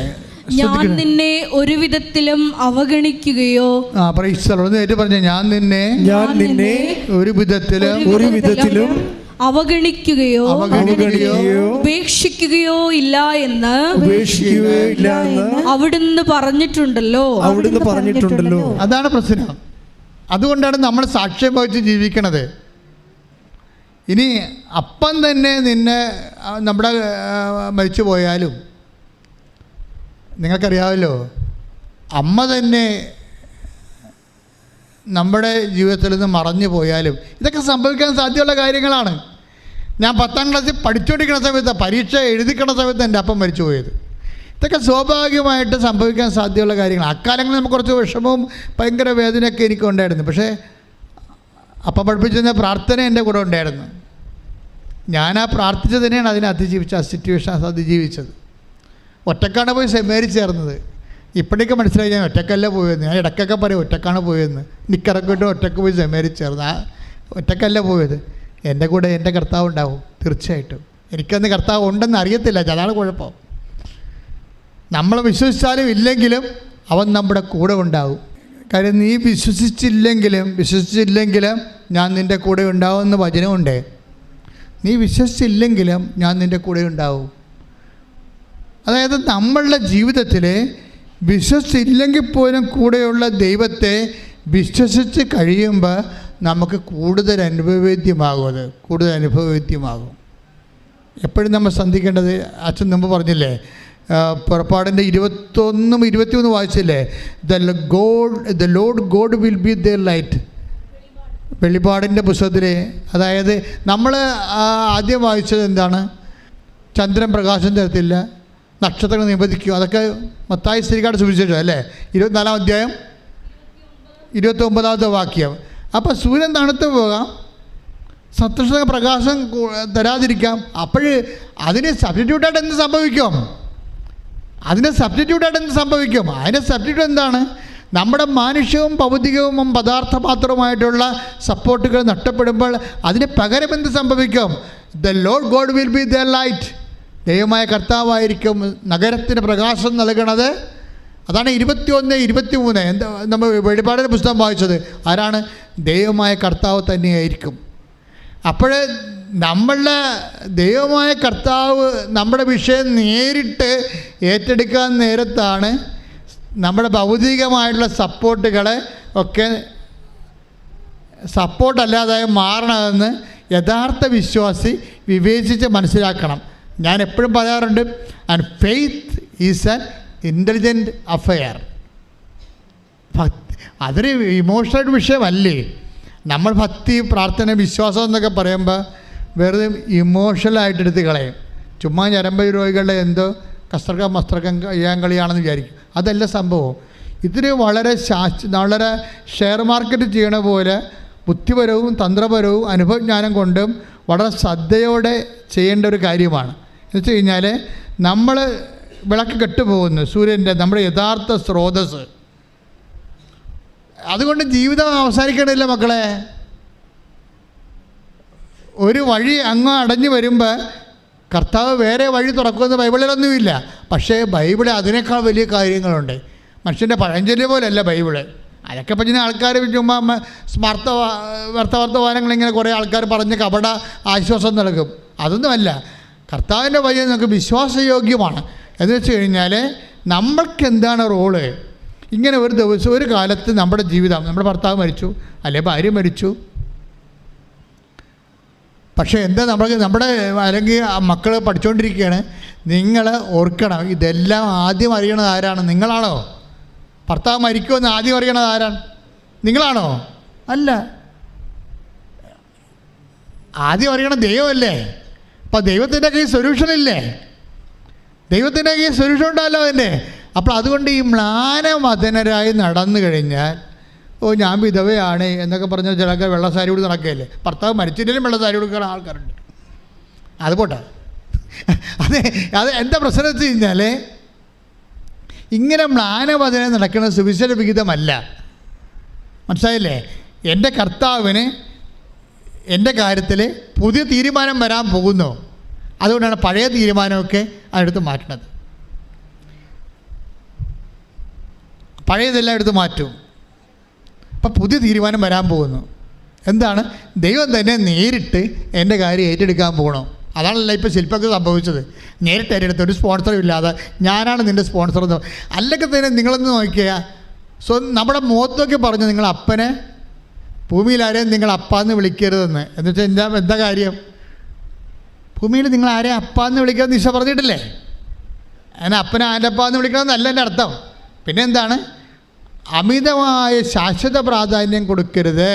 ഞാൻ നിന്നെ ഒരു വിധത്തിലും അവഗണിക്കുകയോ പറഞ്ഞ ഞാൻ നിന്നെ ഒരു വിധത്തിലും അവഗണിക്കുകയോ ഉപേക്ഷിക്കുകയോ ഇല്ല എന്ന് അവിടുന്ന് പറഞ്ഞിട്ടുണ്ടല്ലോ. അതാണ് പ്രശ്നം. അതുകൊണ്ടാണ് നമ്മൾ സാക്ഷ്യം വഹിച്ച് ജീവിക്കണത്. ഇനി അപ്പം തന്നെ നിന്നെ നമ്മുടെ മരിച്ചു പോയാലും നിങ്ങൾക്കറിയാമല്ലോ, അമ്മ തന്നെ നമ്മുടെ ജീവിതത്തിൽ നിന്ന് മറഞ്ഞു പോയാലും ഇതൊക്കെ സംഭവിക്കാൻ സാധ്യതയുള്ള കാര്യങ്ങളാണ്. ഞാൻ 10ാം ക്ലാസ്സിൽ പഠിച്ചുകൊണ്ടിരിക്കുന്ന സമയത്ത്, പരീക്ഷ എഴുതിക്കുന്ന സമയത്ത് എൻ്റെ അപ്പം മരിച്ചു പോയത്. ഇതൊക്കെ സ്വാഭാവികമായിട്ട് സംഭവിക്കാൻ സാധ്യതയുള്ള കാര്യങ്ങൾ. അക്കാലങ്ങളിൽ നമുക്ക് കുറച്ച് വിഷമവും ഭയങ്കര വേദനയൊക്കെ എനിക്ക് ഉണ്ടായിരുന്നു. പക്ഷേ അപ്പം പഠിപ്പിച്ചിരുന്ന പ്രാർത്ഥന എൻ്റെ കൂടെ ഉണ്ടായിരുന്നു. ഞാൻ ആ പ്രാർത്ഥിച്ചത് തന്നെയാണ് അതിനെ അതിജീവിച്ചത്, ആ സിറ്റുവേഷൻ അതിജീവിച്ചത്. ഒറ്റക്കാണ് പോയി സെമിനാരി ചേർന്നത്. ഇപ്പോഴേക്ക് മനസ്സിലായി ഞാൻ ഒറ്റക്കല്ല പോയെന്ന്. ഞാൻ ഇടയ്ക്കൊക്കെ പറയും ഒറ്റക്കാണ് പോയെന്ന്. നിക്കറക്കിട്ട് ഒറ്റക്ക് പോയി സെമിനാരി ചേർന്ന്. ആ ഒറ്റക്കല്ല പോയത്, എൻ്റെ കൂടെ എൻ്റെ കർത്താവ് ഉണ്ടാവും തീർച്ചയായിട്ടും. എനിക്കന്ന് കർത്താവ് ഉണ്ടെന്ന് അറിയത്തില്ല, അതാണ് കുഴപ്പം. നമ്മൾ വിശ്വസിച്ചാലും ഇല്ലെങ്കിലും അവൻ നമ്മുടെ കൂടെ ഉണ്ടാവും. കാര്യം നീ വിശ്വസിച്ചില്ലെങ്കിലും ഞാൻ നിൻ്റെ കൂടെ ഉണ്ടാവുമെന്ന് വചനമുണ്ട്. നീ വിശ്വസിച്ചില്ലെങ്കിലും ഞാൻ നിൻ്റെ കൂടെ ഉണ്ടാവും. അതായത് നമ്മളുടെ ജീവിതത്തിൽ വിശ്വസിച്ചില്ലെങ്കിൽ പോലും കൂടെയുള്ള ദൈവത്തെ വിശ്വസിച്ച് കഴിയുമ്പോൾ നമുക്ക് കൂടുതൽ അനുഭവവേദ്യമാകും. എപ്പോഴും നമ്മൾ ശ്രദ്ധിക്കേണ്ടത്, അച്ഛൻ മുമ്പ് പറഞ്ഞില്ലേ, പുറപ്പാടിൻ്റെ 21 വായിച്ചില്ലേ, the Lord God will be their light. വെളിപാടിൻ്റെ പുസ്തകത്തിൽ, അതായത് നമ്മൾ ആദ്യം വായിച്ചത് എന്താണ്? ചന്ദ്രൻ പ്രകാശം തരത്തില്ല, നക്ഷത്രങ്ങൾ നിബന്ധിക്കും. അതൊക്കെ മത്തായി ശ്രീകാട് സുവിശേഷം അല്ലേ, 24-ാം അധ്യായം 29-ാമത്തെ വാക്യം. അപ്പോൾ സൂര്യൻ തണുത്ത് പോകാം, സത്യസന്ധ പ്രകാശം തരാതിരിക്കാം. അപ്പോൾ അതിന് സബ്സ്റ്റിറ്റ്യൂട്ടായിട്ട് എന്ത് സംഭവിക്കും? അതിൻ്റെ സബ്സ്റ്റിറ്റ്യൂട്ട് എന്താണ്? നമ്മുടെ മാനുഷ്യവും ഭൗതികവും പദാർത്ഥമാത്രവുമായിട്ടുള്ള സപ്പോർട്ടുകൾ നഷ്ടപ്പെടുമ്പോൾ അതിന് പകരം എന്ത് സംഭവിക്കും? The Lord God will B the light. ദൈവമായ കർത്താവായിരിക്കും നഗരത്തിന് പ്രകാശം നൽകണത്. അതാണ് 21-23 എന്താ നമ്മൾ വെളിപ്പാടിൻ്റെ പുസ്തകം വായിച്ചത്. ആരാണ്? ദൈവമായ കർത്താവ് തന്നെയായിരിക്കും. അപ്പോൾ നമ്മളുടെ ദൈവമായ കർത്താവ് നമ്മുടെ വിഷയം നേരിട്ട് ഏറ്റെടുക്കാൻ നേരത്താണ് നമ്മുടെ ഭൗതികമായിട്ടുള്ള സപ്പോർട്ടുകളെ ഒക്കെ സപ്പോർട്ടല്ലാതായി മാറണമെന്ന് യഥാർത്ഥ വിശ്വാസി വിവേചിച്ച് മനസ്സിലാക്കണം. ഞാൻ എപ്പോഴും പറയാറുണ്ട്, and faith is an intelligent affair. അതൊരു ഇമോഷണൽ വിഷയമല്ലേ. നമ്മൾ ഭക്തി, പ്രാർത്ഥന, വിശ്വാസം എന്നൊക്കെ പറയുമ്പോൾ വെറുതെ ഇമോഷണലായിട്ട് എടുത്ത് കളയും. ചുമ്മാ ഞരമ്പ് രോഗികളുടെ എന്തോ വസ്ത്രകം ചെയ്യാൻ കളിയാണെന്ന് വിചാരിക്കും. അതല്ല സംഭവം. ഇതിന് വളരെ വളരെ ഷെയർ മാർക്കറ്റ് ചെയ്യണ പോലെ ബുദ്ധിപരവും തന്ത്രപരവും അനുഭവജ്ഞാനം കൊണ്ടും വളരെ ശ്രദ്ധയോടെ ചെയ്യേണ്ട ഒരു കാര്യമാണ്. എന്ന് വെച്ച് കഴിഞ്ഞാൽ നമ്മൾ വിളക്ക് കെട്ടുപോകുന്നു, സൂര്യൻ്റെ നമ്മുടെ യഥാർത്ഥ സ്രോതസ്. അതുകൊണ്ട് ജീവിതം അവസാനിക്കണില്ല മക്കളെ. ഒരു വഴി അങ്ങ് അടഞ്ഞു വരുമ്പോൾ കർത്താവ് വേറെ വഴി തുറക്കുമെന്ന് ബൈബിളിലൊന്നുമില്ല. പക്ഷേ ബൈബിളിൽ അതിനേക്കാൾ വലിയ കാര്യങ്ങളുണ്ട്. മനുഷ്യൻ്റെ പഴഞ്ചൊല്ല് പോലെയല്ല ബൈബിള്. അതൊക്കെ പറ്റുന്ന ആൾക്കാർ ചുമ്മാ വർത്തമാനങ്ങളിങ്ങനെ കുറേ ആൾക്കാർ പറഞ്ഞ് കപട ആശ്വാസം നൽകും. അതൊന്നുമല്ല. കർത്താവിൻ്റെ വഴി നമുക്ക് വിശ്വാസയോഗ്യമാണ്. എന്ന് വെച്ച് കഴിഞ്ഞാൽ നമ്മൾക്ക് എന്താണ് റോള്? ഇങ്ങനെ ഒരു ദിവസം ഒരു കാലത്ത് നമ്മുടെ ജീവിതം, നമ്മുടെ ഭർത്താവ് മരിച്ചു, അല്ലെങ്കിൽ ഭാര്യ മരിച്ചു, പക്ഷേ എന്താ നമ്മുടെ അല്ലെങ്കിൽ മക്കൾ പഠിച്ചുകൊണ്ടിരിക്കുകയാണ്. നിങ്ങൾ ഓർക്കണം, ഇതെല്ലാം ആദ്യം അറിയണത് ആരാണ്? നിങ്ങളാണോ? ഭർത്താവ് മരിക്കുമെന്ന് ആദ്യം അറിയണത് ആരാണ്? നിങ്ങളാണോ? അല്ല, ആദ്യം അറിയണ ദൈവമല്ലേ. അപ്പം ദൈവത്തിൻ്റെ കയ്യിൽ സൊല്യൂഷനില്ലേ? ദൈവത്തിൻ്റെ കയ്യിൽ സൊല്യൂഷൻ ഉണ്ടല്ലോ അതിൻ്റെ. അപ്പോൾ അതുകൊണ്ട് ഈ മ്ലാനമദനരായി നടന്നു കഴിഞ്ഞാൽ, ഓ ഞാൻ വിധവയാണ് എന്നൊക്കെ പറഞ്ഞാൽ ചിലക്ക് വെള്ളസാരി കൊടുത്ത് നടക്കുകയല്ലേ. ഭർത്താവ് മരിച്ചിട്ടും വെള്ളസാരി കൊടുക്കുന്ന ആൾക്കാരുണ്ട്. അത് പോട്ടെ. അത് എന്താ പ്രശ്നം വെച്ച് കഴിഞ്ഞാൽ, ഇങ്ങനെ മ്ലാനമദനം നടക്കുന്ന സുവിശേഷ വിഹിതമല്ല. മനസ്സിലായില്ലേ? എൻ്റെ കർത്താവിന് എൻ്റെ കാര്യത്തിൽ പുതിയ തീരുമാനം വരാൻ പോകുന്നു. അതുകൊണ്ടാണ് പഴയ തീരുമാനമൊക്കെ അതെടുത്ത് മാറ്റണത്. പഴയതെല്ലാം എടുത്ത് മാറ്റും. അപ്പം പുതിയ തീരുമാനം വരാൻ പോകുന്നു. എന്താണ്? ദൈവം തന്നെ നേരിട്ട് എൻ്റെ കാര്യം ഏറ്റെടുക്കാൻ പോകണം. അതാണല്ലോ ഇപ്പോൾ ശില്പക്ക് സംഭവിച്ചത്. നേരിട്ട് ഏറ്റെടുത്ത് ഒരു സ്പോൺസറും ഇല്ലാതെ ഞാനാണ് നിൻ്റെ സ്പോൺസർ എന്ന്. അല്ലെങ്കിൽ തന്നെ നിങ്ങളൊന്ന് നോക്കിയാൽ നമ്മുടെ മുഖത്തൊക്കെ പറഞ്ഞു, നിങ്ങൾ അപ്പനെ ഭൂമിയിലാരെയും നിങ്ങൾ അപ്പാന്ന് വിളിക്കരുതെന്ന്. എന്ന് വെച്ചാൽ എന്താ കാര്യം? ഭൂമിയിൽ നിങ്ങൾ ആരെയും അപ്പാന്ന് വിളിക്കരുതെന്ന് ഈശോ പറഞ്ഞിട്ടില്ലേ? അങ്ങനെ അപ്പനെ ആൻ്റെ അപ്പാന്ന് വിളിക്കണമെന്നല്ല എൻ്റെ അർത്ഥം. പിന്നെ എന്താണ്? അമിതമായ ശാശ്വത പ്രാധാന്യം കൊടുക്കരുത്.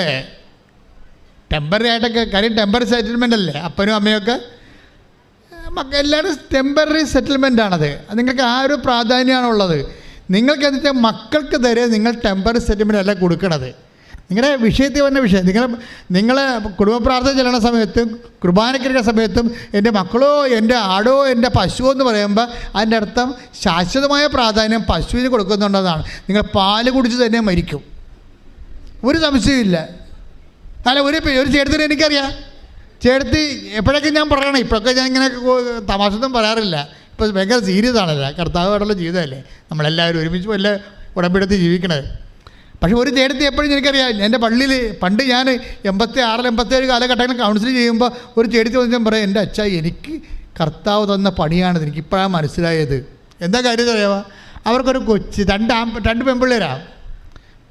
ടെമ്പററി ആയിട്ടൊക്കെ, കാര്യം ടെമ്പററി സെറ്റിൽമെൻ്റ് അല്ലേ അപ്പനും അമ്മയൊക്കെ. എല്ലാവരും ടെമ്പററി സെറ്റിൽമെൻ്റാണത്. നിങ്ങൾക്ക് ആ ഒരു പ്രാധാന്യമാണുള്ളത്. നിങ്ങൾക്ക് എന്താ വെച്ചാൽ മക്കൾക്ക് തരെ നിങ്ങൾ ടെമ്പററി സെറ്റിൽമെൻ്റ് അല്ല കൊടുക്കണത്. നിങ്ങളുടെ വിഷയത്തിൽ വന്ന വിഷയം, നിങ്ങൾ കുടുംബ പ്രാർത്ഥന ചെല്ലുന്ന സമയത്തും കുർബാനയ്ക്കിരിക്കുന്ന സമയത്തും എൻ്റെ മക്കളോ എൻ്റെ ആടോ എൻ്റെ പശുവോ എന്ന് പറയുമ്പോൾ അതിൻ്റെ അർത്ഥം ശാശ്വതമായ പ്രാധാന്യം പശുവിന് കൊടുക്കുന്നുണ്ടെന്നാണ്. നിങ്ങൾ പാല് കുടിച്ച് തന്നെ മരിക്കും, ഒരു സംശയമില്ല. അല്ല, ഒരു ചേട്ടത്തിന് എനിക്കറിയാം. ചേട്ടത്തി എപ്പോഴൊക്കെ ഞാൻ പറയണം, ഇപ്പോഴൊക്കെ ഞാൻ ഇങ്ങനെ തമാശയൊന്നും പറയാറില്ല. ഇപ്പോൾ ഭയങ്കര സീരിയസ് ആണല്ലോ, കർത്താവായിട്ടുള്ള ജീവിതമല്ലേ, നമ്മളെല്ലാവരും ഒരുമിച്ച് വല്ല ഉടമ്പെടുത്ത് ജീവിക്കണത്. പക്ഷേ ഒരു ചേട്ടത്തി എപ്പോഴും എനിക്കറിയാം. എൻ്റെ പള്ളിയിൽ പണ്ട് ഞാൻ 86, 87 കാലഘട്ടങ്ങളിൽ കൗൺസിൽ ചെയ്യുമ്പോൾ ഒരു ചേട്ടത്തി വന്നിട്ട് പറയും, എൻ്റെ അച്ഛാ എനിക്ക് കർത്താവ് തന്ന പണിയാണിത്, എനിക്കിപ്പോഴാണ് മനസ്സിലായത്. എന്താ കാര്യം അറിയാമോ? അവർക്കൊരു കൊച്ച്, രണ്ട് പെൺപിള്ളേരാണ്.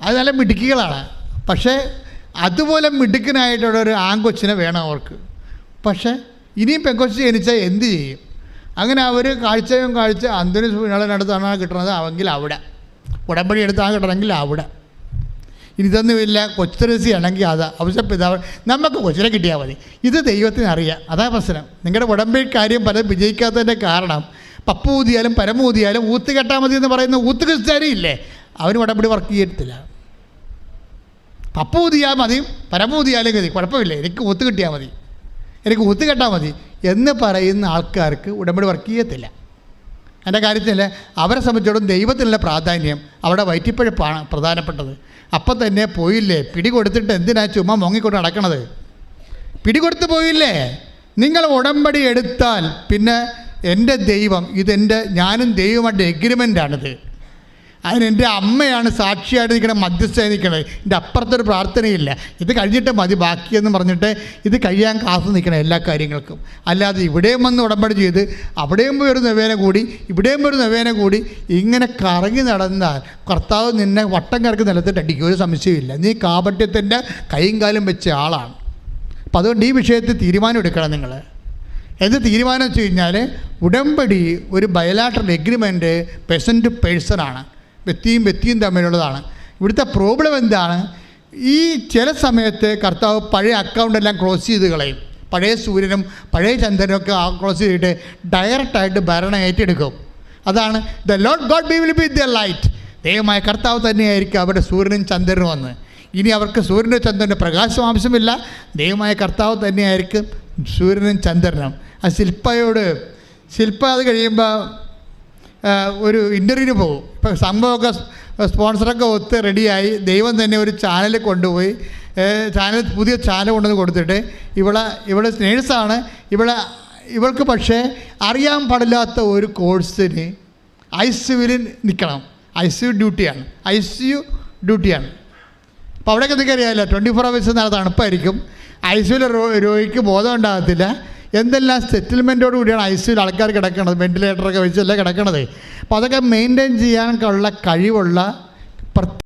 അത് നല്ല മിടുക്കികളാണ്. പക്ഷേ അതുപോലെ മിടുക്കനായിട്ടുള്ളൊരു ആൺകൊച്ചിനെ വേണം അവർക്ക്. പക്ഷേ ഇനിയും പെൺകൊച്ച് ജനിച്ചാൽ എന്ത് ചെയ്യും? അങ്ങനെ അവർ കാഴ്ച അന്തിന് പിന്നാളിനടുത്താണ് കിട്ടണത്, അവെങ്കിൽ അവിടെ ഉടമ്പടി എടുത്താണ് കിട്ടണമെങ്കിൽ അവിടെ. ഇനി ഇതൊന്നുമില്ല, കൊച്ചുരസിയാണെങ്കിൽ അതാ അവശപ്പിതാവ്, നമുക്ക് കൊച്ചിനെ കിട്ടിയാൽ മതി. ഇത് ദൈവത്തിന് അറിയാം. അതാ പ്രശ്നം. നിങ്ങളുടെ ഉടമ്പടി കാര്യം പലരും വിജയിക്കാത്തതിൻ്റെ കാരണം, പപ്പ ഊതിയാലും പരമൂതിയാലും ഊത്ത് കെട്ടാൽ മതി എന്ന് പറയുന്ന ഊത്ത് ക്രിസ്ത്യാനി ഇല്ലേ, അവന് ഉടമ്പടി വർക്ക് ചെയ്യത്തില്ല. പപ്പ ഊതിയാൽ മതി, പരമ ഊതിയാലും മതി, കുഴപ്പമില്ല, എനിക്ക് ഒത്തു കിട്ടിയാൽ മതി, എനിക്ക് ഒത്തു കെട്ടാൽ മതി എന്ന് പറയുന്ന ആൾക്കാർക്ക് ഉടമ്പടി വർക്ക് ചെയ്യത്തില്ല. എൻ്റെ കാര്യത്തിൽ അവരെ സംബന്ധിച്ചിടത്തോളം ദൈവത്തിനുള്ള പ്രാധാന്യം അവിടെ വയറ്റിപ്പഴപ്പാണ് പ്രധാനപ്പെട്ടത്. അപ്പം തന്നെ പോയില്ലേ, പിടികൊടുത്തിട്ട് എന്തിനാ ചുമ്മാ മോങ്ങിക്കൊണ്ട് നടക്കണത്? പിടികൊടുത്ത് പോയില്ലേ? നിങ്ങൾ ഉടമ്പടി എടുത്താൽ പിന്നെ എൻ്റെ ദൈവം, ഞാനും ദൈവമായിട്ട് എഗ്രിമെൻ്റാണിത്. അതിനെൻ്റെ അമ്മയാണ് സാക്ഷിയായിട്ട് നിൽക്കണത്, മധ്യസ്ഥയായി നിൽക്കണത്. എൻ്റെ അപ്പുറത്തൊരു പ്രാർത്ഥനയില്ല. ഇത് കഴിഞ്ഞിട്ട് മതി ബാക്കിയെന്ന് പറഞ്ഞിട്ട് ഇത് കഴിയാൻ കാത്തു നിൽക്കണം എല്ലാ കാര്യങ്ങൾക്കും. അല്ലാതെ ഇവിടെയും വന്ന് ഉടമ്പടി ചെയ്ത് അവിടെയും പോയി ഒരു നവേന കൂടി ഇവിടെയും പോയി ഒരു നവേന കൂടി ഇങ്ങനെ കറങ്ങി നടന്നാൽ കർത്താവ് നിന്നെ വട്ടം കറക്കി നിലത്തിട്ട് അടിക്കും, ഒരു സംശയമില്ല. നീ കാപട്യത്തിൻ്റെ കൈയും കാലും വെച്ച ആളാണ്. അപ്പം അതുകൊണ്ട് ഈ വിഷയത്തിൽ തീരുമാനം എടുക്കണം നിങ്ങൾ. എന്ത് തീരുമാനം വെച്ച് കഴിഞ്ഞാൽ ഉടമ്പടി ഒരു ബയലാട്രൽ എഗ്രിമെൻറ്റ് പേഴ്സൺ ടു പേഴ്സണാണ്, വ്യക്തിയും തമ്മിലുള്ളതാണ്. ഇവിടുത്തെ പ്രോബ്ലം എന്താണ്? ഈ ചില സമയത്ത് കർത്താവ് പഴയ അക്കൗണ്ടെല്ലാം ക്ലോസ് ചെയ്ത് കളയും. പഴയ സൂര്യനും പഴയ ചന്ദ്രനും ഒക്കെ ക്ലോസ് ചെയ്തിട്ട് ഡയറക്റ്റായിട്ട് ഭരണം ഏറ്റെടുക്കും. അതാണ് the Lord God will B the light. ദൈവമായ കർത്താവ് തന്നെയായിരിക്കും അവരുടെ സൂര്യനും ചന്ദ്രനും വന്ന്. ഇനി അവർക്ക് സൂര്യൻ്റെ ചന്ദ്രൻ്റെ പ്രകാശം ആവശ്യമില്ല, ദൈവമായ കർത്താവ് തന്നെയായിരിക്കും സൂര്യനും ചന്ദ്രനും. ആ ശില്പ അത് കഴിയുമ്പോൾ ഒരു ഇൻ്റർവ്യൂവിന് പോകും. ഇപ്പോൾ സംഭവമൊക്കെ സ്പോൺസറൊക്കെ ഒത്ത് റെഡിയായി ദൈവം തന്നെ ഒരു ചാനൽ കൊണ്ടുപോയി, പുതിയ ചാനൽ കൊണ്ടുവന്ന് കൊടുത്തിട്ട് ഇവളെ നേഴ്സാണ്, ഇവൾക്ക് പക്ഷേ അറിയാൻ പാടില്ലാത്ത ഒരു കോഴ്സിന് ICUവിൽ നിൽക്കണം. ICU ഡ്യൂട്ടിയാണ്. അപ്പോൾ അവിടെയൊക്കെ എന്തൊക്കെ അറിയാമല്ലോ, 24 hours നല്ല തണുപ്പായിരിക്കും. ICUവിലെ രോഗിക്ക് ബോധം ഉണ്ടാകത്തില്ല. എന്തെല്ലാം സെറ്റിൽമെൻറ്റോട് കൂടിയാണ് ICUവിൽ ആൾക്കാർ കിടക്കണത്, വെൻറ്റിലേറ്ററൊക്കെ വെച്ചല്ലേ കിടക്കണത്. അപ്പോൾ അതൊക്കെ മെയിൻറ്റെയിൻ ചെയ്യാനുള്ള കഴിവുള്ള